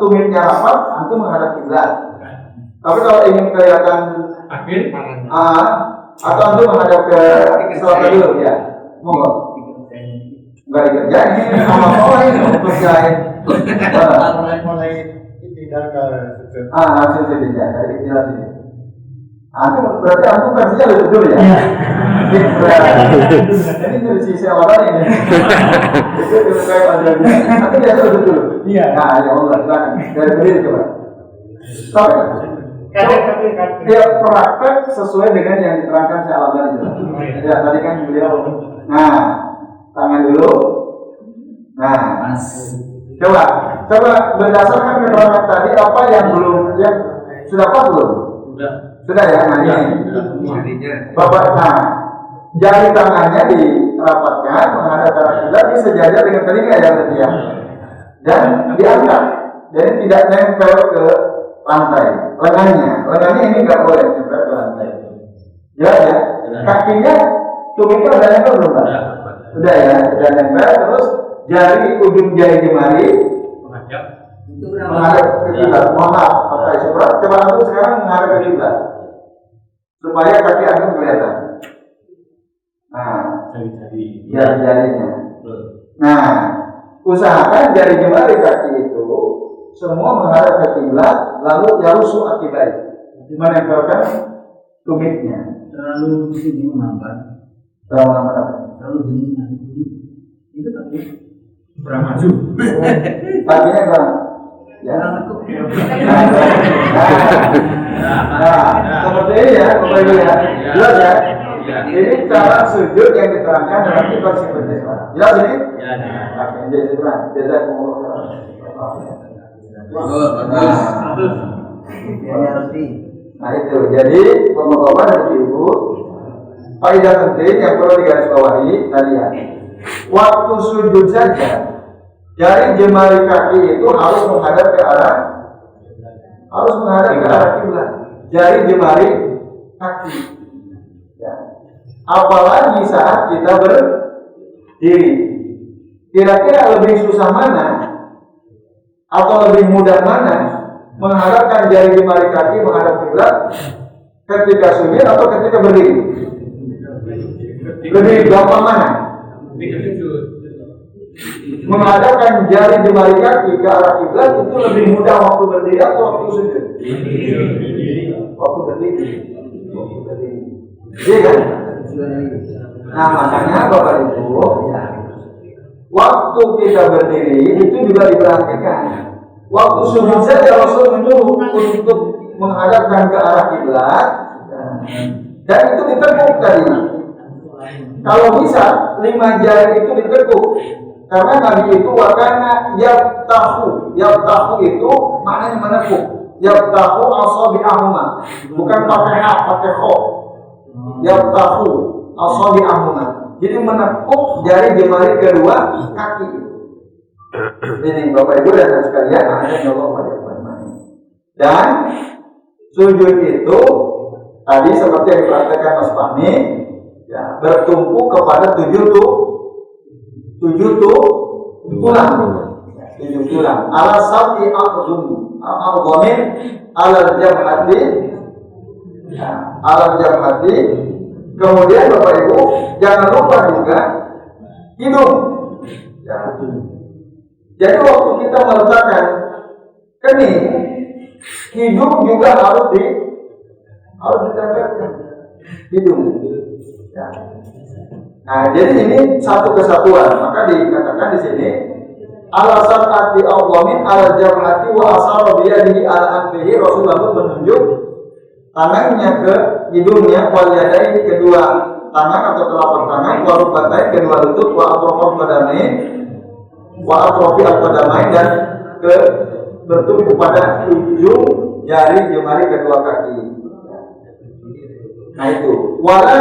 tumitnya rapat, nanti menghadap kiblat. Tapi kalau ingin kelihatan atau nanti menghadap ke selatan dulu ya. Monggo. Enggak dikerjain sama ini untuk kerjain. Mulai tidak ke langsung tidak dari jelas ini. Berarti aku versinya lebih dulu ya? Ini dari sisi awalnya ini. Itu kayak pajannya. Tapi dia lebih dulu. Iya. Nah, ya Allah, silakan. Dari berdiri coba. Stop. Dia praktek sesuai dengan yang diterangkan si Al-Albani. Ya, tadi kan beliau. Nah, tangan dulu. Nah, coba berdasarkan keterangan tadi apa yang belum yang sudah pas belum? Sudah ya, nah ini Bapak, jari tangannya dirapatkan menghadap ke arah kiblat, disejajar dengan telinga ya berarti ya, dan diangkat, jadi tidak nempel ke lantai. Lengannya ini nggak boleh nempel ke lantai. Ya, kakinya tumitnya udah nempel belum Pak? Udah ya, udah nempel. Terus ujung jari jemari menghadap ke kiblat. Mohon maaf, pakai surat. Coba langsung sekarang menghadap ke kiblat supaya kaki antum kelihatan. Nah, jari-jarinya. Nah, usahakan jari jemari kaki itu semua menghadap ke kiblat, lalu yarusu akibat menempelkan tumitnya. Terlalu tinggi mengambil. Terlalu tinggi itu tapi kurang maju. Kakinya kurang. Ya. Seperti ini ya, Bapak Ibu ya. Jelas ya. Ini cara sujud yang diterangkan dalam kitab Sifat Salat. Jelas ini? Ya. Jadi sebenarnya Nah itu, jadi bapak-bapak dan ibu, faedah penting yang perlu digarisbawahi tadi ya. Waktu sujud saja, jari jemari kaki itu harus menghadap ke arah kiblat. Jari jemari kaki. Ya. Apalagi saat kita berdiri, kira-kira lebih susah mana atau lebih mudah mana mengharapkan jari jemari kaki menghadap kiblat ketika sujud atau ketika berdiri? Lebih gampang mana? Menghadapkan jari jemari kaki ke arah kiblat itu lebih mudah waktu berdiri atau waktu sujud? Waktu berdiri. Iya kan? Nah makanya Bapak Ibu, waktu kita berdiri itu juga diperhatikan. Waktu sujud saja Rasul menyuruh untuk menghadapkan ke arah kiblat, dan itu ditekuk tadi. Kalau bisa 5 jari itu ditekuk, karena Nabi itu wakana yabtahu itu maknanya menekuk. Yabtahu asabi'ahuma, bukan pakai ha, pakai kho. Yabtahu asabi'ahuma, jadi menekuk jari jemari kedua kaki. Ini Bapak Ibu dan sekalian, dan sujud itu tadi seperti yang dipraktekkan Mas Fahmi, ya, bertumpu kepada 7 tulang. 7 tulang. Ala sab'i al-dhamin ala jabhati. Ala jabhati. Kemudian Bapak Ibu jangan lupa juga hidung. Ya. Jadi waktu kita meletakkan kening, hidung juga harus ditempelkan hidung. Ya. Nah, jadi ini satu kesatuan. Maka dikatakan di sini alasan ati al-dhamin ala jabhati wa asara biyadihi ala anfihi. Rasulullah menunjuk tangannya ke hidungnya, wal yadaini kedua tangan atau telapak tangan, wa rukbatai kedua lutut, wa atrofal qadamain wa atrofi al-qadamain, dan ke bertumpu pada ujung jari jemari kedua kaki. Nah itu wala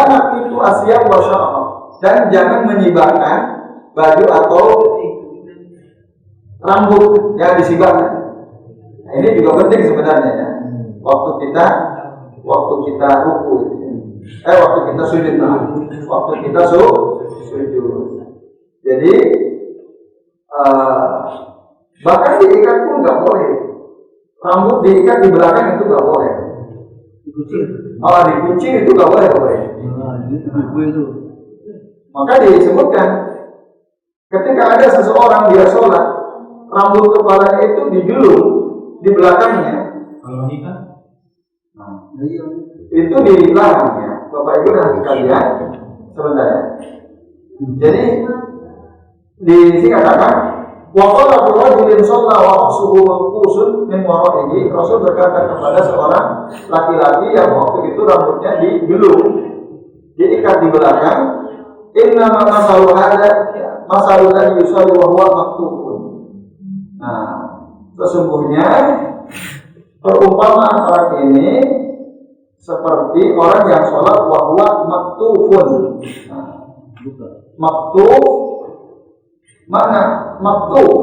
naqitu asyam wa sya'ab, dan jangan menyibakkan baju atau rambut yang disibakkan. Nah, ini juga penting sebenarnya ya. Waktu kita ruku, waktu kita sujud, waktu kita sujud. Jadi bahkan diikat pun nggak boleh. Rambut diikat di belakang itu nggak boleh. Dikuncir itu nggak boleh, Maka disebutkan ketika ada seseorang dia sholat, rambut kepalanya itu dijulur di belakangnya. Kalau nikah, itu dilarang ya, Bapak Ibu dan sekalian. Sebentar ya. Jadi di sini katakan waqala rajulin shalla wa ra'suhu manqusun min wara'ihi. Rasul berkata kepada seorang laki-laki yang waktu itu rambutnya dijulur, diikat di belakang, inna ma masalu ladzi yusalli wa huwa maktubun. Nah, sesungguhnya perumpamaan orang ini seperti orang yang sholat wahwa maktufun. Maktuf, mana maktuf?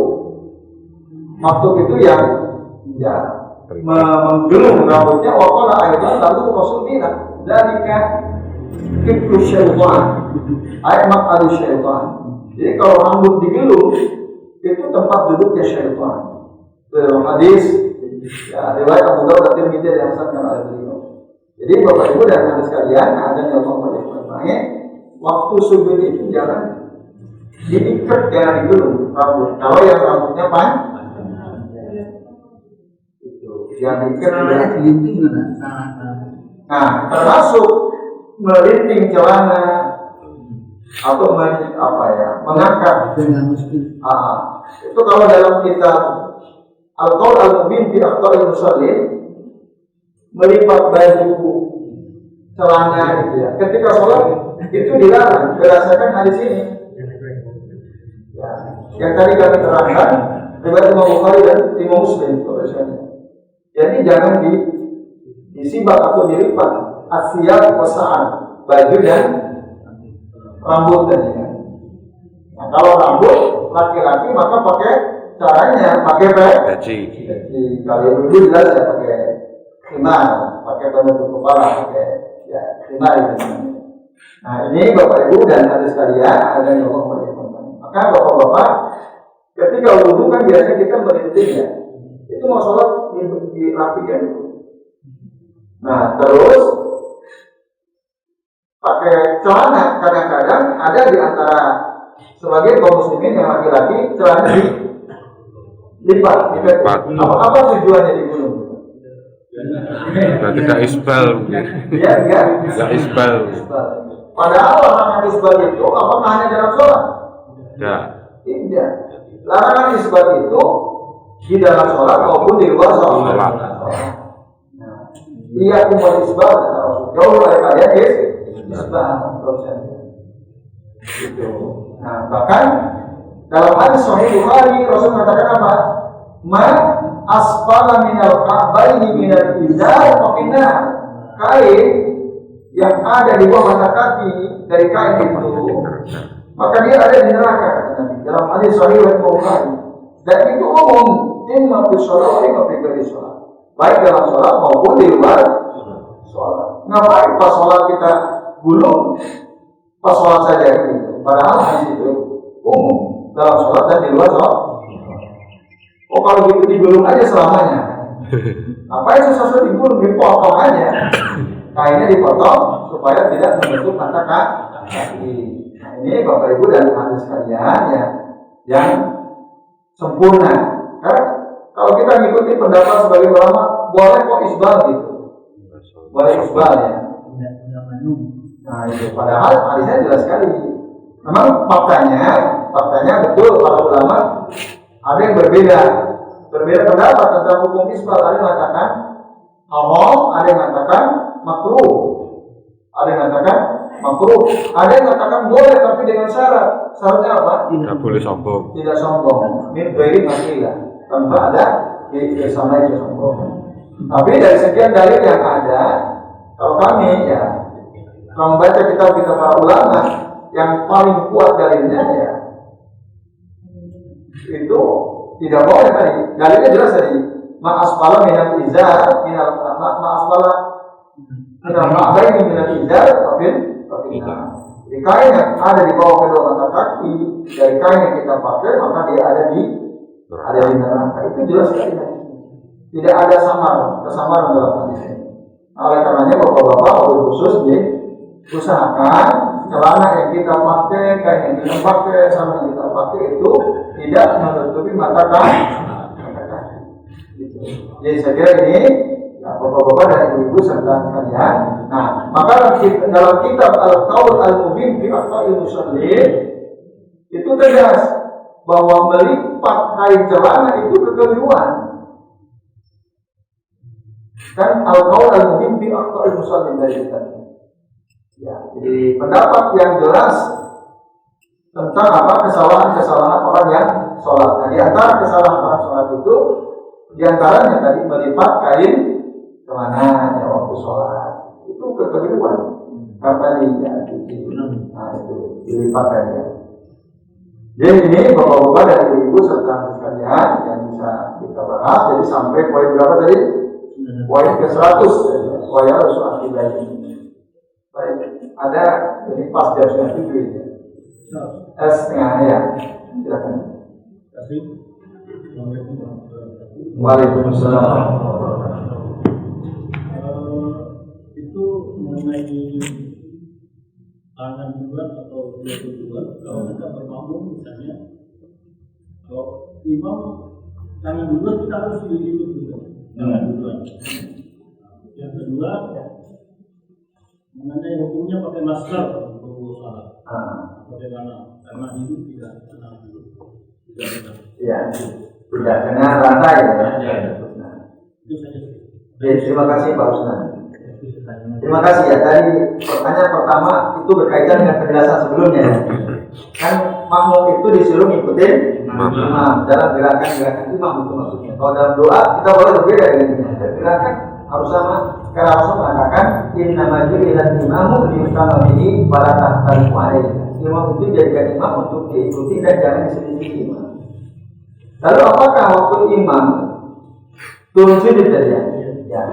Maktuf itu yang menggelung rambutnya. Waqala ayat lalu Rasul bilang, dzalika kibru syaitan, ayat maq'adu syaitan. Jadi kalau rambut digelung itu tempat duduknya syaitan. Dalam hadis riwayat Abu Dawud dan Tirmidzi yang disebutkan oleh beliau. Jadi Bapak Ibu dan Anda sekalian, ada yang Allah waktu sujud itu jangan diikat, jangan digelung rambut. Kalau yang rambutnya panjang, itu yang diikat tidak gelinting. Nah, termasuk melinting celana atau mengangkat dengan miskin. Itu kalau dalam kitab Al-Qaul Al-Mubin fi Akhta'il Musallin, melipat baju celana gitu ya. Ketika sholat itu dilarang berdasarkan hadis ini. Ya, yang tadi kami terangkan riwayat Imam Bukhari dan Imam Muslim. Jadi jangan disibak atau dilipat asyab wasa'an, baju dan rambut tadi kan. Nah, kalau rambut laki-laki maka pakai caranya pakai peci. Kalau ibu jelas ya pakai khimar, pakai penutup kepala, pakai khimar itu. Nah ini Bapak Ibu dan adik sekalian, ada yang ngomong maka Bapak-bapak ketika wudhu kan biasanya kita berhenti ya. Itu mau sholat dirapikan dulu. Nah terus pakai celana, kadang-kadang ada di antara sebagai kaum muslimin yang laki-laki celana dilipat. Apa tujuannya di gunung? Tidak isbal. Iya, enggak isbal. Padahal larangan isbal itu apakah hanya dalam sholat? Tidak. Larangan isbal itu di dalam sholat maupun di luar sholat. Iya, kumul isbal jauh dari kalian isbal. Gitu. Nah, bahkan dalam hadis Sahih Bukhari Rasul mengatakan apa? Ma asfala minal ka'baini minal izar wa finnar. Kain yang ada di bawah mata kaki dari kain itu, maka dia ada di neraka. Dalam hadis Sahih Bukhari. Dan itu umum, imma fi shalah wa imma fi ghairi shalah. Baik dalam sholat maupun di luar sholat. Ngapain pas sholat kita gulung? Pas sholat saja gitu. Padahal hadis itu umum dalam sholat dan di luar sholat. Oh kalau gitu digulung aja selamanya. Apa yang sesuatu digulung, dipotong aja. Kainnya dipotong supaya tidak membentuk mata kaki. Nah ini Bapak Ibu dan adik sekalian ya, yang sempurna. Kalau kita ngikuti pendapat sebagai ulama, boleh kok isbal gitu. Boleh isbal ya. Nah itu padahal hadisnya jelas sekali. Memang faktanya betul para ulama ada yang berbeda pendapat tentang hukum isbal. Ada yang mengatakan haram, ada yang mengatakan makruh, ada yang mengatakan makruh, ada yang mengatakan boleh tapi dengan syarat. Syaratnya apa? Tidak boleh sombong. Tidak sombong. Min ghairi makilah, tanpa ada sama itu sombong. Tapi dari sekian dalil yang ada, kalau kami ya membaca kitab para ulama, yang paling kuat dalilnya ya itu tidak boleh tadi. Dalilnya jelas tadi. Ma'asfala minal izar, ma'asfala minal ma'baini minal izar, tapi di kain yang ada di bawah kedua mata kaki, dari kain yang kita pakai, maka dia ada di neraka. Itu jelas sekali. Tidak ada kesamaran dalam hadis ini. Oleh karenanya bapak-bapak khusus usahakan celana yang kita pakai, kain yang kita pakai, sama yang kita pakai itu tidak menutupi mata kaki. Jadi saya kira ini ya, bapak-bapak dan ibu-ibu serta sekalian. Nah, maka dalam kitab Al-Qaul Al-Mubin fi Akhta'il Musallin itu tegas bahwa melipat kain celana itu kekeliruan. Kan Al-Qaul Al-Mubin fi Akhta'il Musallin dari kita. Ya, jadi pendapat yang jelas tentang kesalahan-kesalahan orang yang sholat. Nah, di antara kesalahan orang sholat itu, di antaranya tadi melipat kain celana waktu sholat. itu kekeliruan. Karena itu dilipatkan ya. Jadi ini bapak-bapak dan ibu-ibu serta sekalian yang bisa kita bahas. Jadi sampai poin berapa tadi? Poin ke-100. Poin harus akibat ini. Baik, ada ini pas jam 7 ini. Setengah ya. Silakan. Waalaikumsalam. Itu mengenai tangan bulat atau bulat kalau kita bermakmum misalnya, kalau imam tangan bulat kita harus diikut juga tangan bulat. Yang kedua mengenai hukumnya pakai masker untuk salat. Bagaimana? Karena itu tidak kena dulu. Ya, tidak kena rantai ya. Itu saja. Jadi terima kasih Pak Usman. Terima kasih ya. Tadi pertanyaan pertama itu berkaitan dengan penjelasan sebelumnya. Kan makmum itu disuruh ngikutin imam dalam gerakan-gerakan imam itu maksudnya. Kalau dalam doa kita boleh berbeda dengan ini. Gerakan harus sama. Karena Rasul mengatakan inna majulilan imamu liyutama bihi wala tahtalifu alaihi. Imam itu jadikan imam untuk diikuti dan jangan diselisih imam. Lalu apakah waktu imam turun sujud saja? Ya.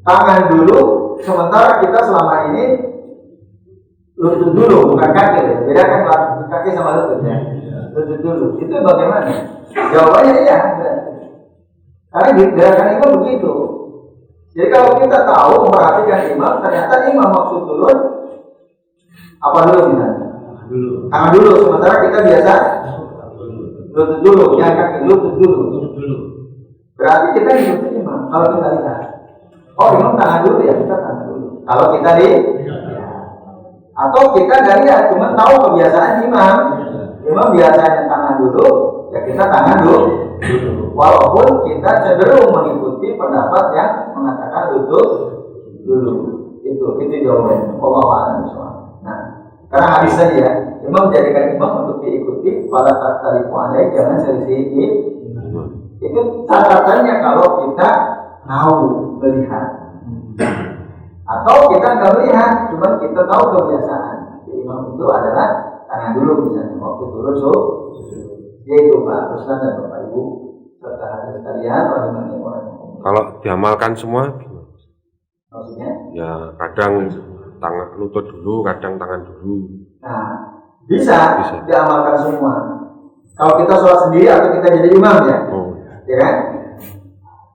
Tangan dulu, sementara kita selama ini lutut dulu, bukan kaki. Beda kan kaki sama lutut ya. Lutut dulu. Itu bagaimana? Jawabannya iya. Karena gerakan imam begitu. Jadi kalau kita tahu memperhatikan imam, ternyata imam maksud turun apa dulu misalnya? Tangan dulu. Sementara kita biasa lutut dulu, ya kaki lutut dulu. Berarti kita ngikutin imam. Kalau kita lihat, oh imam tangan dulu ya, kita tangan dulu. Kalau kita atau kita nggak lihat, cuma tahu kebiasaan imam. Imam biasanya tangan dulu, ya kita tangan dulu. Walaupun kita cenderung mengikuti pendapat yang mengatakan lutut dulu. Itu jawabannya. Allah a'lam bishawab. Nah, karena hadis saja, imam menjadikan imam untuk diikuti. Pada tahtalifu alaihi, jangan selisih. Itu catatannya kalau kita tahu melihat, atau kita nggak melihat, cuma kita tahu kebiasaan. Jadi imam itu adalah tangan dulu misalnya waktu turun yaitu Pak Ustaz dan Bapak Ibu serta hadirin sekalian. Kalau diamalkan semua, maksudnya? Ya kadang tangan lutut dulu, kadang tangan dulu. Nah, bisa diamalkan semua. Kalau kita sholat sendiri atau kita jadi imam ya, ya kan?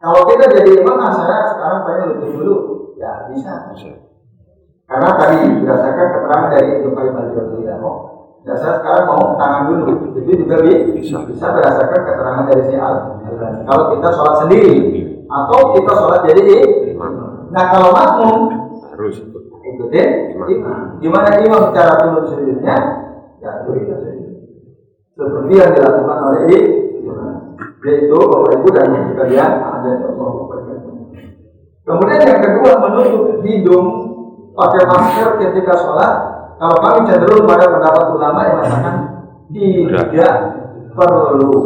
Kalau kita jadi imam, saya sekarang pengen lutut dulu, ya bisa. Karena tadi berdasarkan keterangan dari Ibnu Qayyim al-Jauziyah, ya saya sekarang mau tangan dulu, itu juga bisa berdasarkan keterangan dari si Al-Albani. Kalau kita sholat sendiri atau kita sholat jadi imam. Nah kalau makmum harus ikutin imam. Gimana imam cara turun sujudnya? Ya itu saja. Seperti yang dilakukan oleh imam. Yaitu Bapak Ibu dan sekalian ada Allah. Kemudian yang kedua, menutup hidung pakai masker ketika sholat. Kalau kami cenderung pada pendapat ulama yang mengatakan tidak perlu.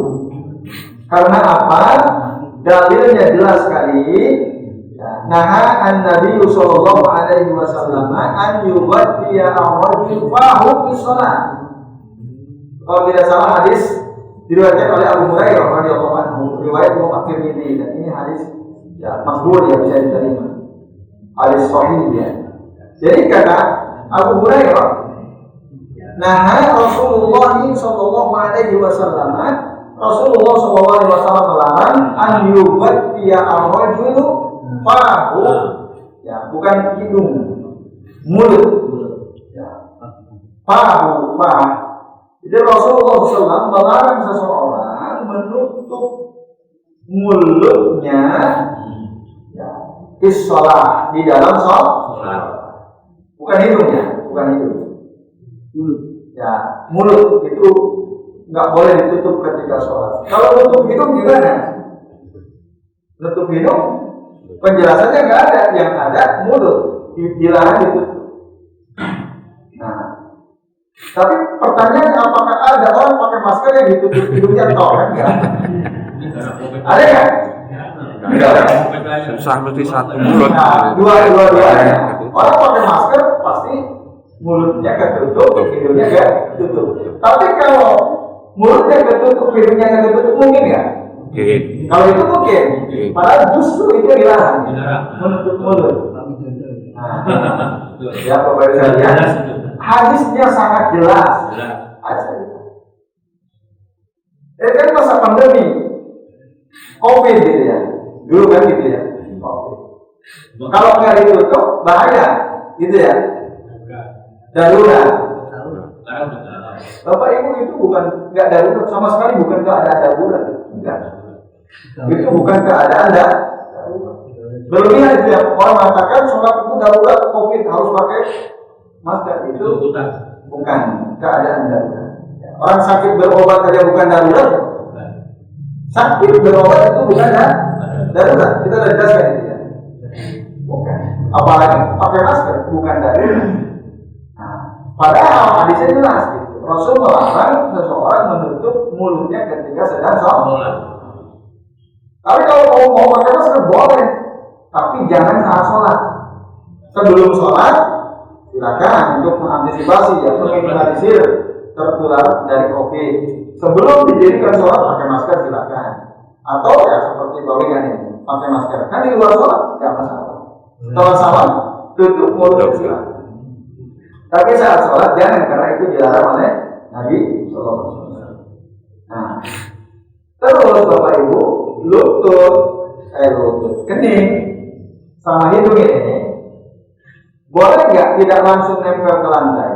Karena apa? Dalilnya jelas sekali. Naha an-Nabi sallallahu alaihi wasallam an yughaddiya ar-rajul fahu fi shalah. Kalau tidak salah hadis diriwayatkan oleh Abu Hurairah radhiyallahu anhu, riwayat Imam Tirmidzi, dan ini hadis ya maqbul yang bisa diterima. Hadis sahih ya. Jadi kata Abu Hurairah, naha Rasulullah sallallahu alaihi wasallam, Rasulullah sallallahu alaihi wasallam melarang an yughaddiya ar-rajul fahu, ya bukan hidung, mulut, ya fahu. Jadi Rasulullah SAW melarang seseorang menutup mulutnya, ya di sholat, di dalam sholat, bukan hidungnya, bukan hidung, mulut, ya mulut itu nggak boleh ditutup ketika sholat. Kalau tutup hidung gimana? Tutup hidung penjelasannya nggak ada, yang ada mulut dilarang ditutup. Nah, tapi pertanyaannya apakah ada orang pakai masker yang ditutup hidungnya atau enggak? Ada kan? Susah mesti satu mulut. Nah, dua-duanya. Orang pakai masker pasti mulutnya ketutup, hidungnya nggak ketutup. Tapi kalau mulutnya ketutup, hidungnya nggak ketutup, mungkin nggak? Oke. Kalau itu mungkin. Padahal justru itu dilarang. Menutup mulut. Nah, ya Bapak Ibu sekalian, hadisnya sangat jelas. Ini kan masa pandemi, COVID gitu ya, dulu kan gitu ya. Kalau nggak ditutup bahaya, gitu ya. Darurat. Bapak Ibu itu bukan nggak darurat, sama sekali bukan keadaan darurat, enggak. Itu bukan keadaan darurat. Berlebihan itu ya, orang mengatakan sholat itu darurat, COVID harus pakai masker, itu bukan keadaan darurat. Orang sakit berobat aja bukan darurat. Sakit berobat itu bukan darurat. Kita sudah jelaskan itu ya. Bukan. Apalagi pakai masker bukan darurat. Nah, padahal hadisnya jelas gitu. Rasul melarang seseorang menutup mulutnya ketika sedang sholat. Tapi kalau mau pakai masker boleh, tapi jangan saat sholat. Sebelum sholat silakan untuk mengantisipasi ya, meminimalisir tertular dari COVID. Sebelum didirikan sholat pakai masker silakan. Atau ya seperti bawian ini pakai masker. Kan di luar sholat nggak masalah. Setelah sholat tutup mulut silakan. Tapi saat sholat jangan, karena itu dilarang oleh Nabi Sallallahu Alaihi Wasallam. Nah, terus Bapak Ibu, lutut, kening sama hidung ini boleh nggak tidak langsung nempel ke lantai?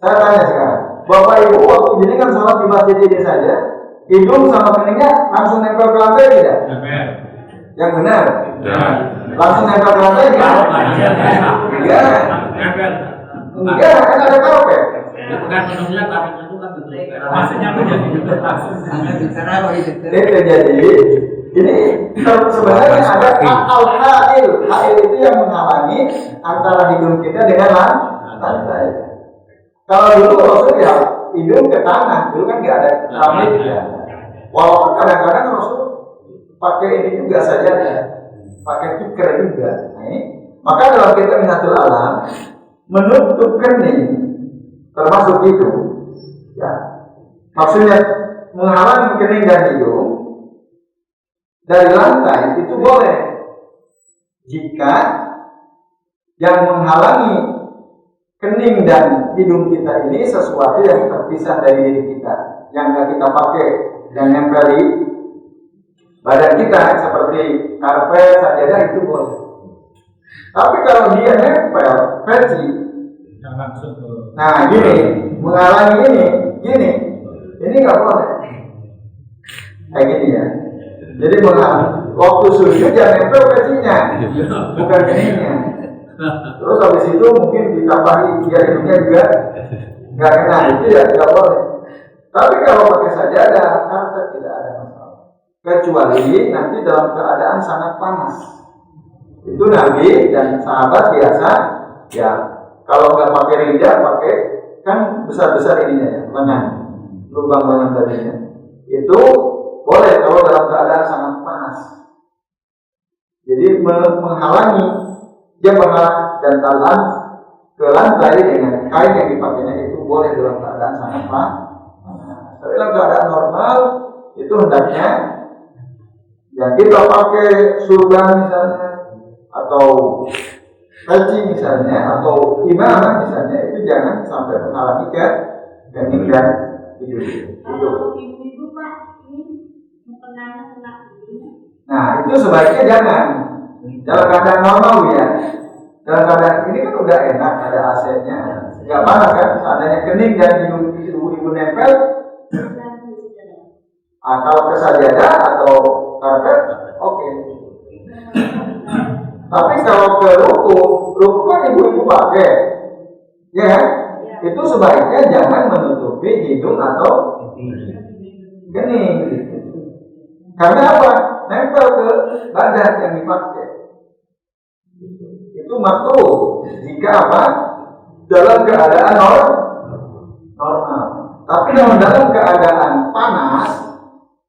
Saya tanya sekarang, Bapak Ibu waktu jadi kan sholat di masjid ini saja, hidung sama keningnya langsung nempel ke lantai tidak? Yang benar? Langsung nempel ke lantai tidak? Enggak, kan ada karpet. Bukan penuhnya, tapi itu kan maksudnya menjadi Itu jadi ini sebenarnya ada al-ha'il. Ha'il itu yang menghalangi antara hidung kita dengan lantai. Kalau dulu Rasul ya hidung ke tangan, dulu kan nggak ada keramik ya. Walaupun kadang-kadang Rasul pakai ini juga saja ya, pakai tikar juga. Nah, ini maka dalam kitab Minhatul Alam menutup kening termasuk hidung, ya. Maksudnya menghalangi kening dan hidung dari lantai itu boleh jika yang menghalangi kening dan hidung kita ini sesuatu yang terpisah dari diri kita, yang nggak kita pakai dan nempel di badan kita seperti karpet, sajadah, itu boleh. Tapi kalau dia nempel, peci, nah gini, menghalangi ini nggak boleh. Kayak gini ya. Jadi waktu sujud jangan nempel pecinya, bukan keningnya. Terus habis itu mungkin ditambahi biar hidungnya juga nggak kena, itu ya tidak boleh. Tapi kalau pakai sajadah, karpet tidak ada masalah. Kecuali nanti dalam keadaan sangat panas. Itu Nabi dan sahabat biasa ya, kalau nggak pakai rinda, pakai kan besar-besar ininya ya, lengan, lubang lengan bajunya. Itu boleh kalau dalam keadaan sangat panas. Jadi menghalangi, dia menghalang dan talan ke lantai dengan kain yang dipakainya itu boleh dalam keadaan sangat panas. Tapi dalam keadaan normal itu hendaknya yang kita pakai surban misalnya, atau peci misalnya, atau imamah misalnya, itu jangan sampai menghalangi kening dan hidung. Kalau ibu-ibu Pak, ini kena. Nah itu sebaiknya jangan. Dalam keadaan normal ya. Dalam keadaan ini kan udah enak, ada AC-nya, nggak panas kan? Seandainya kening dan hidung ibu nempel, kalau ke sajadah atau karpet, oke. Tapi kalau ke ruku kan ibu-ibu pakai, ya kan? Itu sebaiknya jangan menutupi hidung atau kening. Karena apa? Nempel ke badan yang dipakai. Itu makruh jika apa? Dalam keadaan normal. Tapi dalam keadaan panas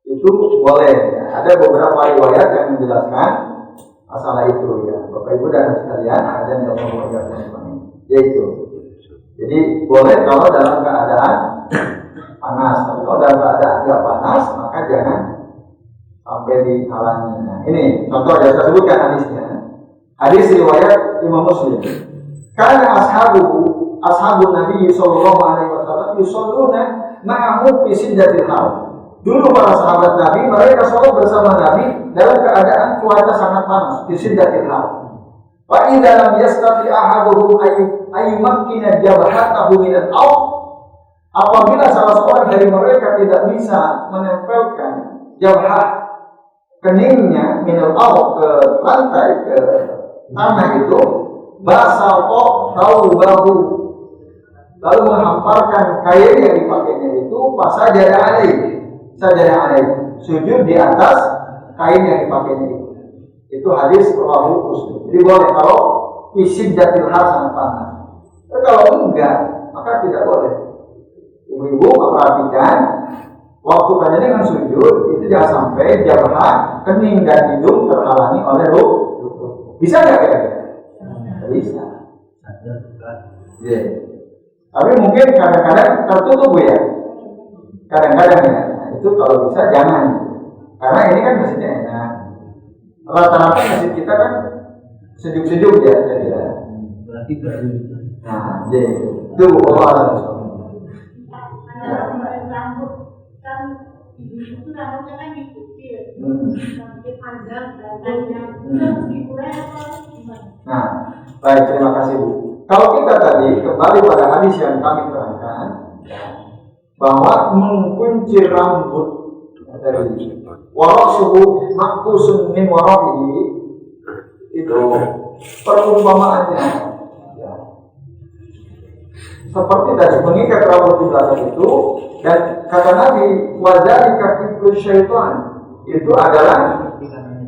itu boleh ya. ada beberapa riwayat yang menjelaskan masalah itu ya. Bapak Ibu dan sekalian, ada yang yaitu. Jadi boleh kalau dalam keadaan panas, tapi kalau dalam keadaan agak panas maka jangan sampai dihalangi. Nah, ini contoh yang saya sebutkan hadisnya. Hadis riwayat Imam Muslim. Karena ashabun Nabi sallallahu alaihi wasallam yusalluna ma'ahu fi siddatil haram. Dulu para sahabat Nabi mereka selalu bersama Nabi dalam keadaan cuaca sangat panas, fi siddatil haram. Wa idza lam yastati ahaduhum ayumakkina jabhatahu min al-ard. Apabila salah seorang dari mereka tidak bisa menempelkan jabhah keningnya min al-ard ke lantai, ke tanah itu, basato taubahu, lalu menghamparkan kain yang dipakainya itu pasajada alaih, sujud di atas kain yang dipakainya itu. Itu hadis rawahu Muslim. Jadi boleh kalau isiddatil har sangat panas. Tapi kalau enggak, maka tidak boleh. Ibu-ibu memperhatikan waktu kalian dengan sujud itu jangan sampai jabah, kening dan hidung terhalangi oleh ruh. Bisa nggak kira-kira? Bisa. Yeah. Tapi mungkin kadang-kadang tertutup ya. Kadang-kadang ya. Nah, itu kalau bisa jangan. Karena ini kan mesinnya enak. Rata-rata mesin kita kan sejuk-sejuk ya. Berarti baru. Nah, jadi itu Allah. Rambut kan ibu itu rambutnya kan dikucir, sampai panjang dan panjang. Terus dikurang atau gimana? Nah, baik, terima kasih Bu. Kalau kita tadi kembali pada hadis yang kami terangkan, bahwa mengkuncir rambut dari warasuhu makusun min warabihi, itu perumpamaannya ya, seperti tadi mengikat rambut di belakang itu, dan kata Nabi wadzalika kiblu syaitan, itu adalah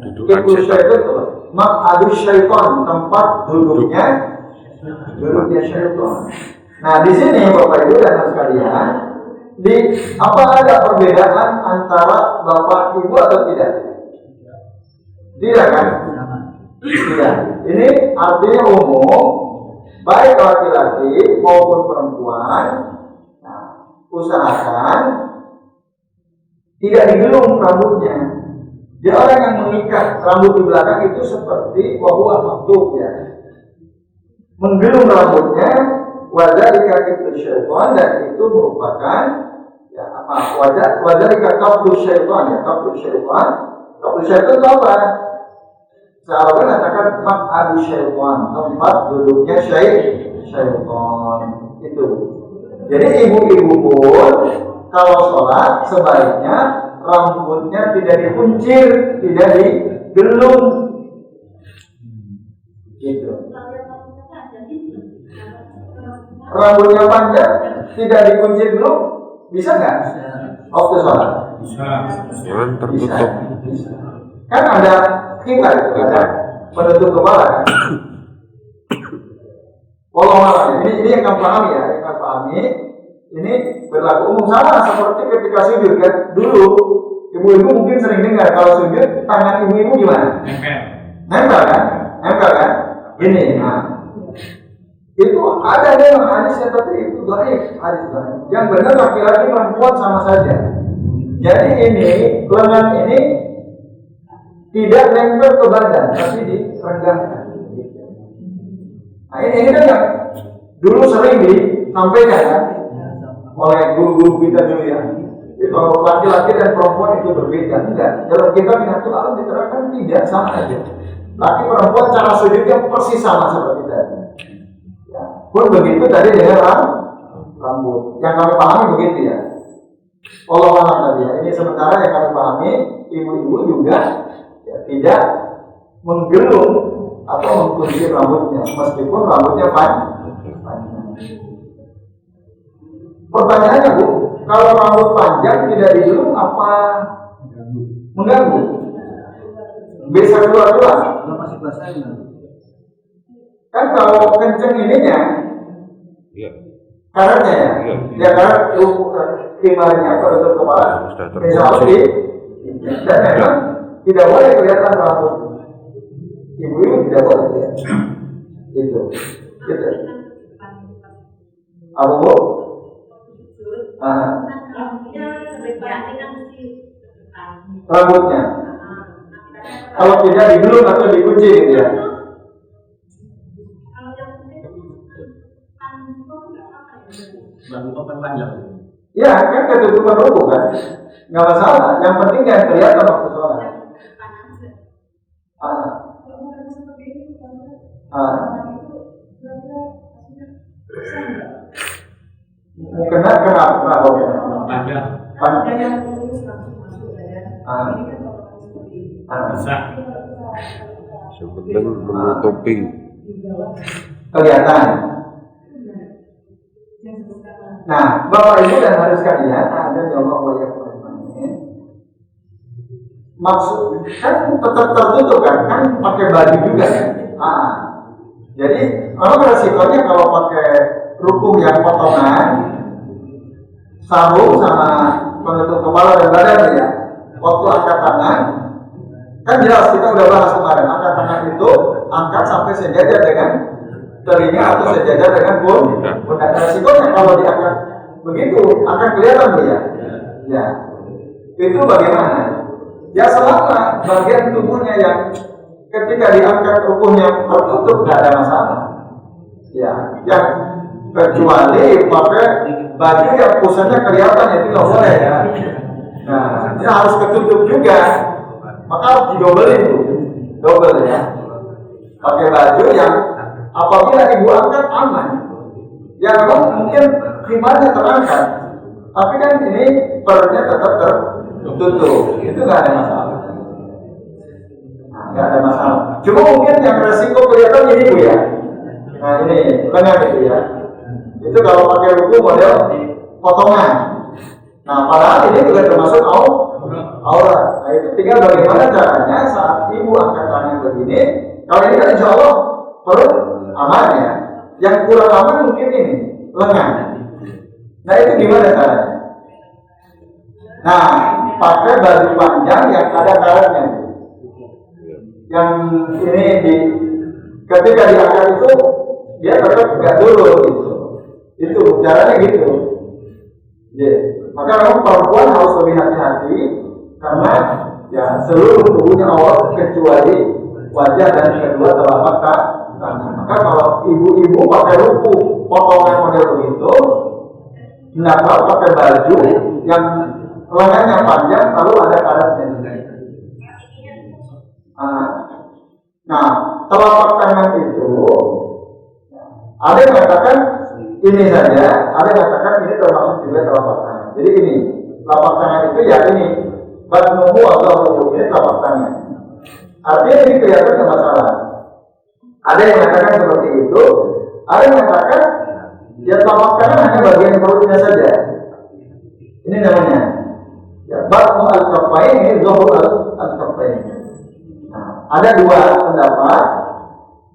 kiblu syaitan, maq'adus syaitan, tempat duduknya syaitan. Nah, di sini Bapak Ibu dan sekalian, apa ada perbedaan antara bapak ibu atau tidak? Tidak kan? Tidak. Ini artinya umum, baik laki-laki maupun perempuan. Nah, usahakan tidak digelung rambutnya. Dia orang yang mengikat rambut di belakang itu seperti wahwa maktub ya, menggelung rambutnya, wadzalika kiblu syaitan, dan itu merupakan ya apa? Wadzalika kiblu syaitan ya, kiblu syaitan. Kiblu syaitan itu apa? Sahabat mengatakan maq'adu syaitan, tempat duduknya syaitan itu. Jadi ibu-ibu pun kalau sholat sebaiknya rambutnya tidak dikuncir, tidak digelung. Gitu. Rambutnya panjang, tidak dikuncir dulu, bisa nggak? Waktu sholat? Bisa. Jangan tertutup. Bisa. Kan ada khimar, ada penutup kepala kan? Wallahualam. Ini yang kamu pahami ya, yang kamu pahami. Ini berlaku umum, sama seperti ketika sujud kan. Dulu ibu-ibu mungkin sering dengar kalau sujud tangan ibu-ibu gimana? Nempel kan? Ini. Nah, itu ada memang hadisnya, tapi itu dhaif, hadis dhaif. Yang benar laki-laki perempuan sama saja. Jadi ini lengan ini tidak nempel ke badan, tapi direnggangkan. Nah, ini kan yang dulu sering disampaikan kan oleh guru-guru kita dulu ya. Jadi kalau laki-laki dan perempuan itu berbeda, enggak. Dalam kitab Minatul Alam diterangkan tidak, sama aja. Laki perempuan cara sujudnya persis sama seperti tadi. Ya. Pun begitu tadi dengan rambut. Yang kami pahami begitu ya. Wallahualam tadi ya. Ini sementara yang kami pahami, ibu-ibu juga ya, tidak menggelung atau mengkuncir rambutnya, meskipun rambutnya panjang. Pertanyaannya Bu, kalau rambut panjang tidak digelung apa mengganggu? Bisa keluar-keluar. Masih basah Kan kalau kenceng ininya, Iya. karetnya ya, Iya. ya karet kimarnya pada kepala, Sudah bisa terkunci. dan memang tidak boleh kelihatan rambut. Ibu-ibu tidak boleh kelihatan. Itu. Apa bu? Rambutnya. Kalau tidak digulung atau dikunci gitu ya. Rambut panjang. Ya, kan ketutupan ruku kan, nggak masalah. Yang penting jangan kelihatan waktu sholat. Kenapa? Panjang. Bisa. Yang penting menutupi. Kelihatan. Nah, Bapak Ibu dan harus kalian ada Allah maksud kan tetap tertutup kan pakai baju juga kan. Jadi kalau resikonya kalau pakai ruku yang potongan, sarung sama penutup kepala dan badan ya. Waktu angkat tangan, kan jelas kita udah bahas kemarin, angkat tangan itu angkat sampai sejajar dengan telinga atau sejajar dengan pundak. Resikonya kalau diangkat begitu akan kelihatan bu ya. Ya, itu bagaimana? Ya selama bagian tubuhnya yang ketika diangkat rukunya tertutup nggak ada masalah. Ya, yang kecuali pakai baju yang pusatnya kelihatan itu nggak boleh ya. Nah, ini harus ketutup juga, maka harus didobelin tuh, double ya. Pakai baju yang apabila ibu angkat aman, ya memang mungkin khimarnya terangkat, tapi kan ini perutnya tetap tertutup, itu nggak ada masalah. Nggak ada masalah. Cuma mungkin yang resiko kelihatan ini bu ya. Nah ini lengan itu ya. Itu kalau pakai ruku model potongan. Nah padahal ini juga termasuk aurat. Nah itu tinggal bagaimana caranya saat ibu angkat tangan begini. Kalau ini kan insya Allah perut aman ya. Yang kurang aman mungkin ini lengan. Nah itu gimana caranya? Nah pakai baju panjang yang ada karetnya. Yang ini ketika diangkat itu dia tetap nggak dulu gitu. Itu caranya gitu. Maka memang perempuan harus lebih hati-hati karena ya seluruh tubuhnya Allah kecuali wajah dan kedua telapak tangan. Maka kalau ibu-ibu pakai ruku potongan model begitu, hendaklah pakai baju yang lengannya panjang lalu ada karetnya. Nah, telapak tangan itu ada yang mengatakan ini saja, ada yang mengatakan ini termasuk juga telapak tangan. Jadi ini telapak tangan itu ya ini batnuhu atau ini telapak tangan. Artinya ini kelihatan ke masalah. Ada yang mengatakan seperti itu, ada yang mengatakan ya telapak tangan hanya bagian perutnya saja. Ini namanya ya batnu al-kaffain, ini zuhur al-kaffain. Ada dua pendapat,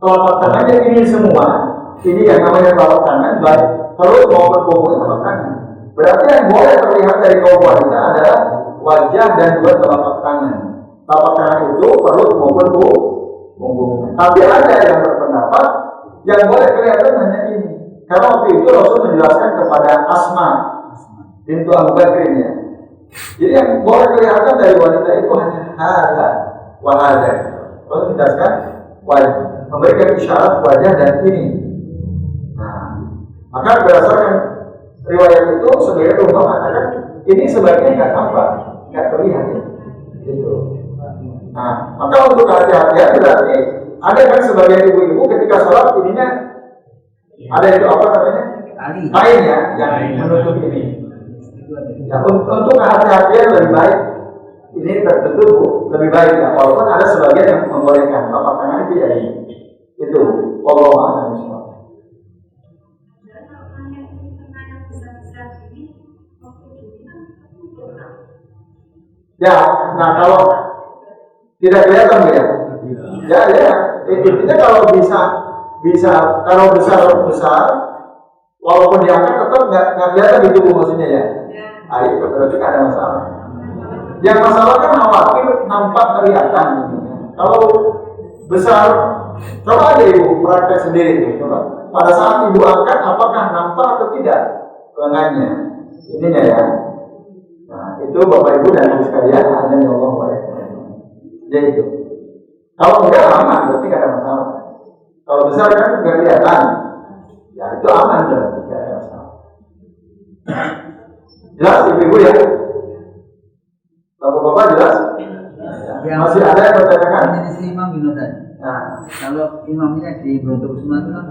telapak tangannya ini semua, ini yang namanya telapak tangan, baik perut maupun punggung telapak tangan. Berarti yang boleh terlihat dari kaum wanita adalah wajah dan dua telapak tangan. Telapak tangan itu perut maupun punggung. Tapi ada yang berpendapat yang boleh kelihatan hanya ini. Karena waktu itu Rasul menjelaskan kepada Asma bintu Abu Bakrin ya. Jadi yang boleh kelihatan dari wanita itu hanya hada wa hada. Lalu menjelaskan wajah, memberikan isyarat wajah dan ini. Nah, maka berdasarkan riwayat itu sebagai ulama mengatakan ini sebaiknya nggak tampak, nggak terlihat. Gitu. Nah, maka untuk hati-hatian berarti ada kan sebagian ibu-ibu ketika sholat ininya ada itu apa namanya? Kain ya, yang menutup ini. Ya, untuk hati-hatian lebih baik. Ini tertentu lebih baik ya, walaupun ada sebagian yang membolehkan telapak tangan itu ya ini. Itu wallahu a'lam bishawab. Ya, nah kalau tidak kelihatan ya, intinya kalau bisa kalau besar, walaupun diangkat tetap nggak kelihatan di tubuh maksudnya ya. Itu berarti ada masalah. Yang masalah kan khawatir nampak kelihatan. Kalau besar, coba aja ibu praktek sendiri. Coba. Pada saat ibu angkat, apakah nampak atau tidak lengannya? Ininya ya. Nah, itu Bapak Ibu dan Ibu sekalian, ada yang Allah boleh. Jadi itu. Kalau enggak aman, berarti nggak ada masalah. Kalau besar kan nggak kelihatan, ya itu aman berarti nggak ada masalah. Jelas ibu ya? Bapak-bapak jelas? Ya. Masih ada yang bertanyakan? Ini Imam bin Hasan. Nah, Kalau imamnya di Broto Kusuma itu kan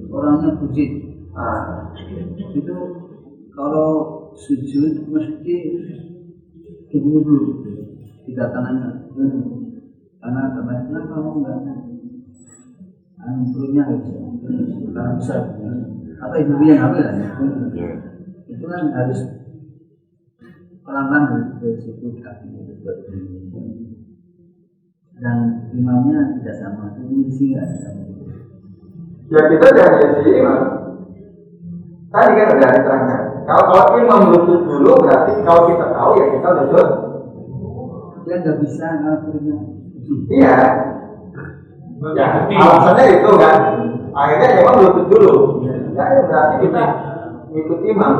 orangnya bujit. nah, Itu kalau sujud mesti dulu tidak tangannya. Karena ternyata kamu enggak perutnya harus besar. Apa ibu yang hamil kan? Itu kan harus pelan-pelan dari situ kaki dan imamnya tidak sama. Ini sih nggak sama. ya kita jangan jadi imam. Tadi kan udah diterangkan. Kalau imam lutut dulu berarti kalau kita tahu ya kita lutut. Dia nggak bisa ngaturnya. Iya. Ya, alasannya itu kan. Akhirnya imam lutut dulu. Ya berarti kita ikut imam.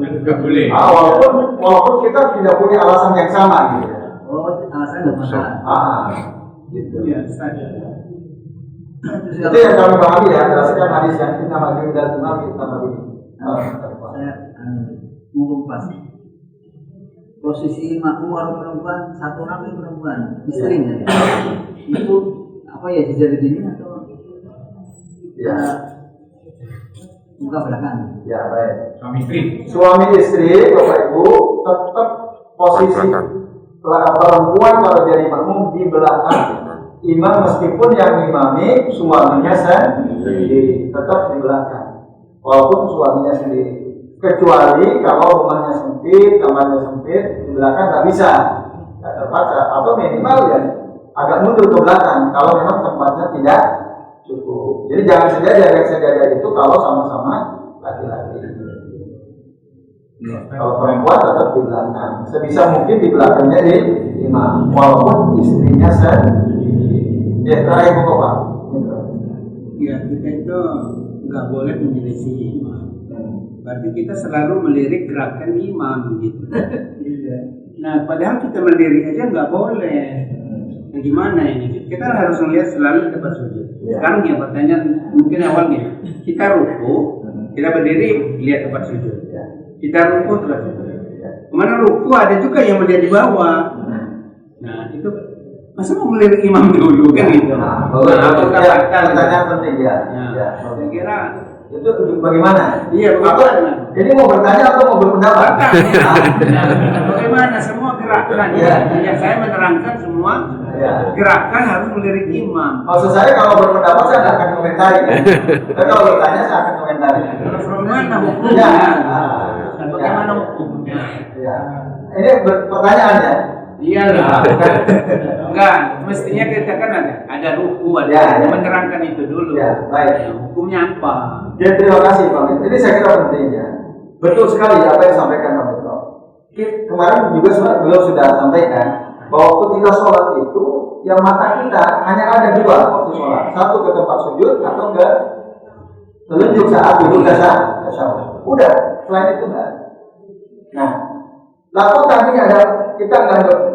Nggak boleh. Walaupun kita tidak punya alasan yang sama gitu. Oh, alasan nggak masalah. Gitu. Ya, saja. Itu yang kami pahami ya, berdasarkan hadis yang kita maju dan imam kita maju. Saya mumpung pas posisi makmum orang perempuan, satu orang itu perempuan, istrinya ya. Itu apa ya jadi ini atau Ya, muka belakang? ya baik. Suami istri. Suami istri, Bapak Ibu, tetap posisi perempuan kalau jadi makmum di belakang imam meskipun yang imami suaminya sendiri, tetap di belakang. Walaupun suaminya sendiri. Kecuali kalau rumahnya sempit, kamarnya sempit, di belakang nggak bisa, nggak terbaca. Atau minimal ya agak mundur ke belakang kalau memang tempatnya tidak cukup. Jadi jangan sejajar itu kalau sama-sama laki-laki. Kalau perempuan tetap di belakang. Sebisa mungkin di belakangnya di imam, walaupun istrinya sendiri. Ya, terakhir Pak. Ya, kita itu nggak boleh menyelisih imam. Berarti kita selalu melirik gerakan imam gitu. Nah, padahal kita melirik aja nggak boleh. Nah, gimana ini? Kita harus melihat selalu tempat sujud. Sekarang ya pertanyaan mungkin awalnya kita ruku, kita berdiri lihat tempat sujud. Kita ruku tempat sujud. Kemana ruku ada juga yang melihat di bawah. Nah, itu masa mau melirik imam dulu kan gitu. Pertanyaan penting ya. Saya kira Itu bagaimana? iya bagaimana? Jadi mau bertanya atau mau berpendapat? Bagaimana semua gerakan ya saya menerangkan semua gerakan harus melirik imam. Maksud saya kalau berpendapat saya tidak akan komentari. Tapi kalau bertanya saya akan komentari. Bagaimana hukumnya? Bagaimana hukumnya? Ya. Ini pertanyaannya. Iya lah. Enggak, mestinya kita kan ada ruku, ada menerangkan itu dulu. Ya, baik. Hukumnya apa? Ya, terima kasih Pak. Ini saya kira pentingnya. Betul sekali apa yang disampaikan Pak Beto. Kemarin juga beliau sudah sampaikan bahwa ketika sholat itu yang mata kita hanya ada dua waktu sholat. Satu ke tempat sujud atau ke telunjuk saat duduk tasyahud. Udah, selain itu enggak. Nah, lalu kami ada kita nggak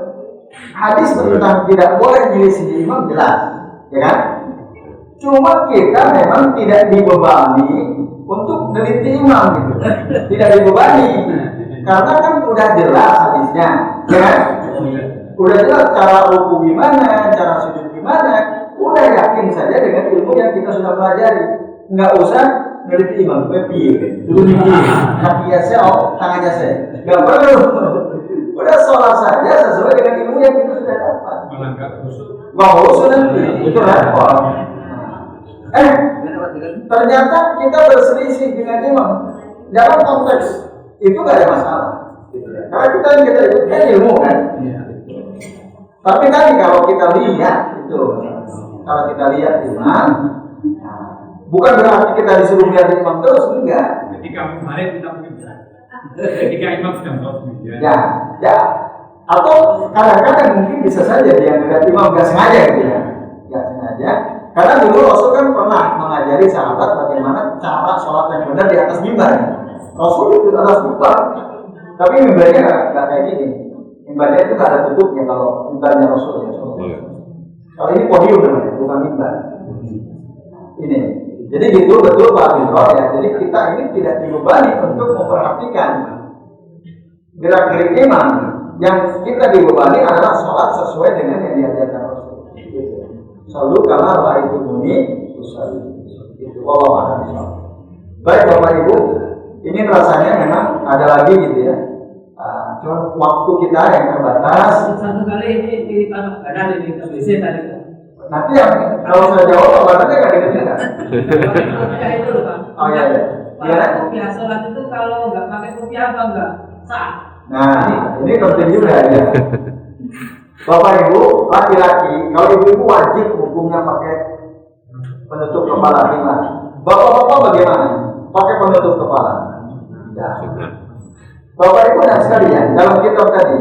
hadis tentang tidak boleh menyelisih imam jelas, ya kan? Cuma kita memang tidak dibebani untuk meneliti imam gitu, tidak dibebani karena kan udah jelas hadisnya, ya kan? Udah jelas cara ruku gimana, cara sujud gimana, udah yakin saja dengan ilmu yang kita sudah pelajari, nggak usah meneliti imam, dulu kakinya saya, tangannya saya, nggak perlu. Udah sholat saja sesuai dengan ilmu yang kita sudah dapat. Bahwa nanti itu repot. Ternyata kita berselisih dengan imam dalam konteks itu nggak ada masalah. Karena kita itu kan ilmu kan. Tapi tadi kalau kita lihat itu, kalau kita lihat imam, bukan berarti kita disuruh lihat imam terus, enggak. Ketika kemarin kita mungkin ketika imam sedang sholat Ya, Atau kadang-kadang mungkin bisa saja dia melihat imam nggak sengaja gitu ya, nggak sengaja. Karena dulu Rasul kan pernah mengajari sahabat bagaimana cara sholat yang benar di atas mimbar. Rasul itu di atas mimbar, tapi mimbarnya nggak kayak gini. Mimbarnya itu nggak ada tutupnya kalau mimbarnya Rasul ya. Kalau ini podium namanya, bukan mimbar. Ini. Jadi gitu betul Pak Bintro ya. Jadi kita ini tidak dibebani untuk memperhatikan gerak-gerik imam. Yang kita dibebani adalah sholat sesuai dengan yang diajarkan Rasul. Selalu karena Allah itu bunyi usaha. Itu Allah. Baik Bapak Ibu, ini rasanya memang ada lagi gitu ya. Cuma waktu kita yang terbatas. Satu kali ini di tanah kanan ini WC tadi. Nanti yang kalau saya jawab obatnya nggak dikenal. Kopiah itu loh Pak. Oh iya iya. Gimana? Kopiah sholat itu kalau nggak pakai kopiah apa enggak sah? Nah ini penting juga ya. Bapak Ibu laki-laki, kalau ibu-ibu wajib hukumnya pakai penutup kepala ringan. Bapak-bapak bagaimana? Pakai penutup kepala. Ya. Bapak Ibu dan sekalian, dalam kitab tadi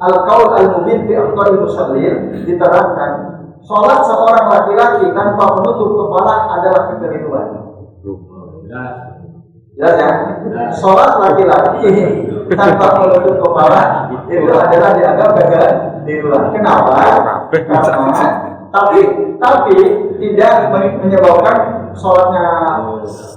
Al-Qaul Al-Mubin fi Aqwalil Musallin diterangkan sholat seorang laki-laki tanpa penutup kepala adalah kekeliruan. Jelas ya? Sholat laki-laki tanpa menutup kepala itu adalah dianggap kekeliruan. Kenapa? Karena tapi tidak menyebabkan sholatnya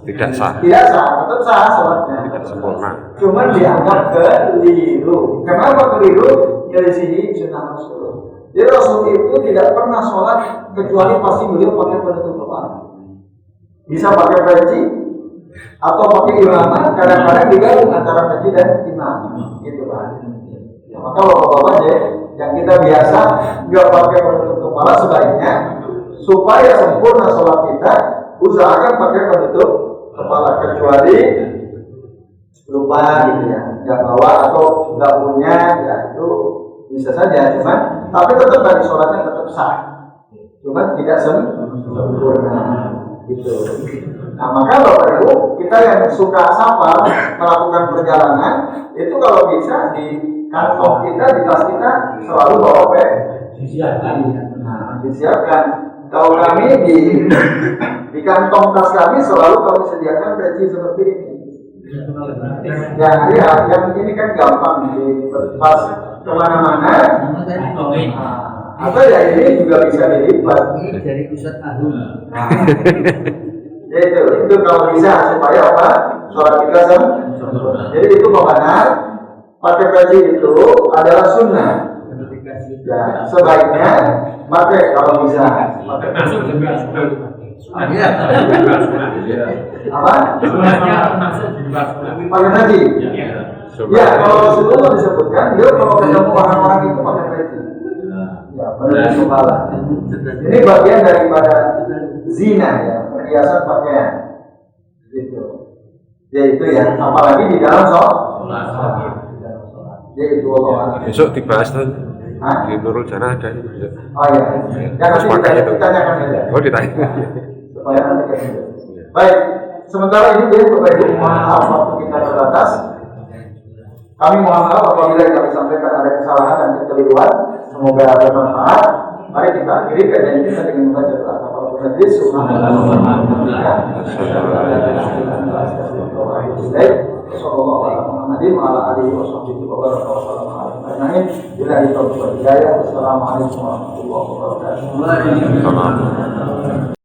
Tidak sah. tidak sah, tetap sah sholatnya. Tidak sempurna. Cuma dianggap keliru. Kenapa keliru? Nyelisihi sunnah Rasul. Jadi Rasul itu tidak pernah sholat kecuali pasti beliau pakai penutup kepala. Bisa pakai peci atau pakai imamah. Kadang-kadang digabung antara peci dan imam. Gitu kan. Ya, maka bapak-bapak ya, yang kita biasa nggak pakai penutup kepala sebaiknya supaya sempurna sholat kita usahakan pakai penutup kepala, kecuali lupa gitu ya, nggak bawa atau nggak punya, ya itu bisa saja, cuman tapi tetap dari sholatnya tetap sah, cuman tidak sempurna gitu. Nah maka Bapak Ibu, kita yang suka safar melakukan perjalanan itu kalau bisa di kantong kita, di tas kita selalu bawa disiapkan. Nah, disiapkan. Kalau kami di kantong tas kami selalu kami sediakan peci seperti ini. Ya, yang ini kan gampang pas kemana-mana. Atau ya ini juga bisa dilipat. Ini dari Ustadz Agung. Itu kalau bisa supaya apa? Sholat kita sempurna. Jadi itu benar. Pakai peci itu adalah sunnah. Ya, sebaiknya pakai kalau bisa. Masuk juga. Iya. Apa? Masuk juga. Pakai peci. Ya, kalau Rasulullah disebutkan, dia kalau ketemu orang-orang itu pakai peci. Ya, penutup kepala. Ini bagian daripada zina ya, perhiasan pakaian. Gitu. Ya itu ya, apalagi di dalam sholat. Ya itu Allah. Besok dibahas tuh. Hah? Di Nurul Jannah ada ini. Oh iya. Ya nanti ditanyakan saja. Oh ditanya. Supaya nanti kita. Baik, sementara ini dia Bapak Ibu mohon maaf waktu kita terbatas. Kami mohon maaf apabila yang kami sampaikan ada kesalahan dan kekeliruan. Semoga bermanfaat. Mari kita akhiri kajian kita dengan membaca doa kafaratul majlis. Subhanallah wa bihamdihi. Sallallahu alaihi wa alihi wasallam wa baraka wa sallam alaihi billahi taufiq wal hidayah. Wassalamualaikum warahmatullahi wabarakatuh. Selamat.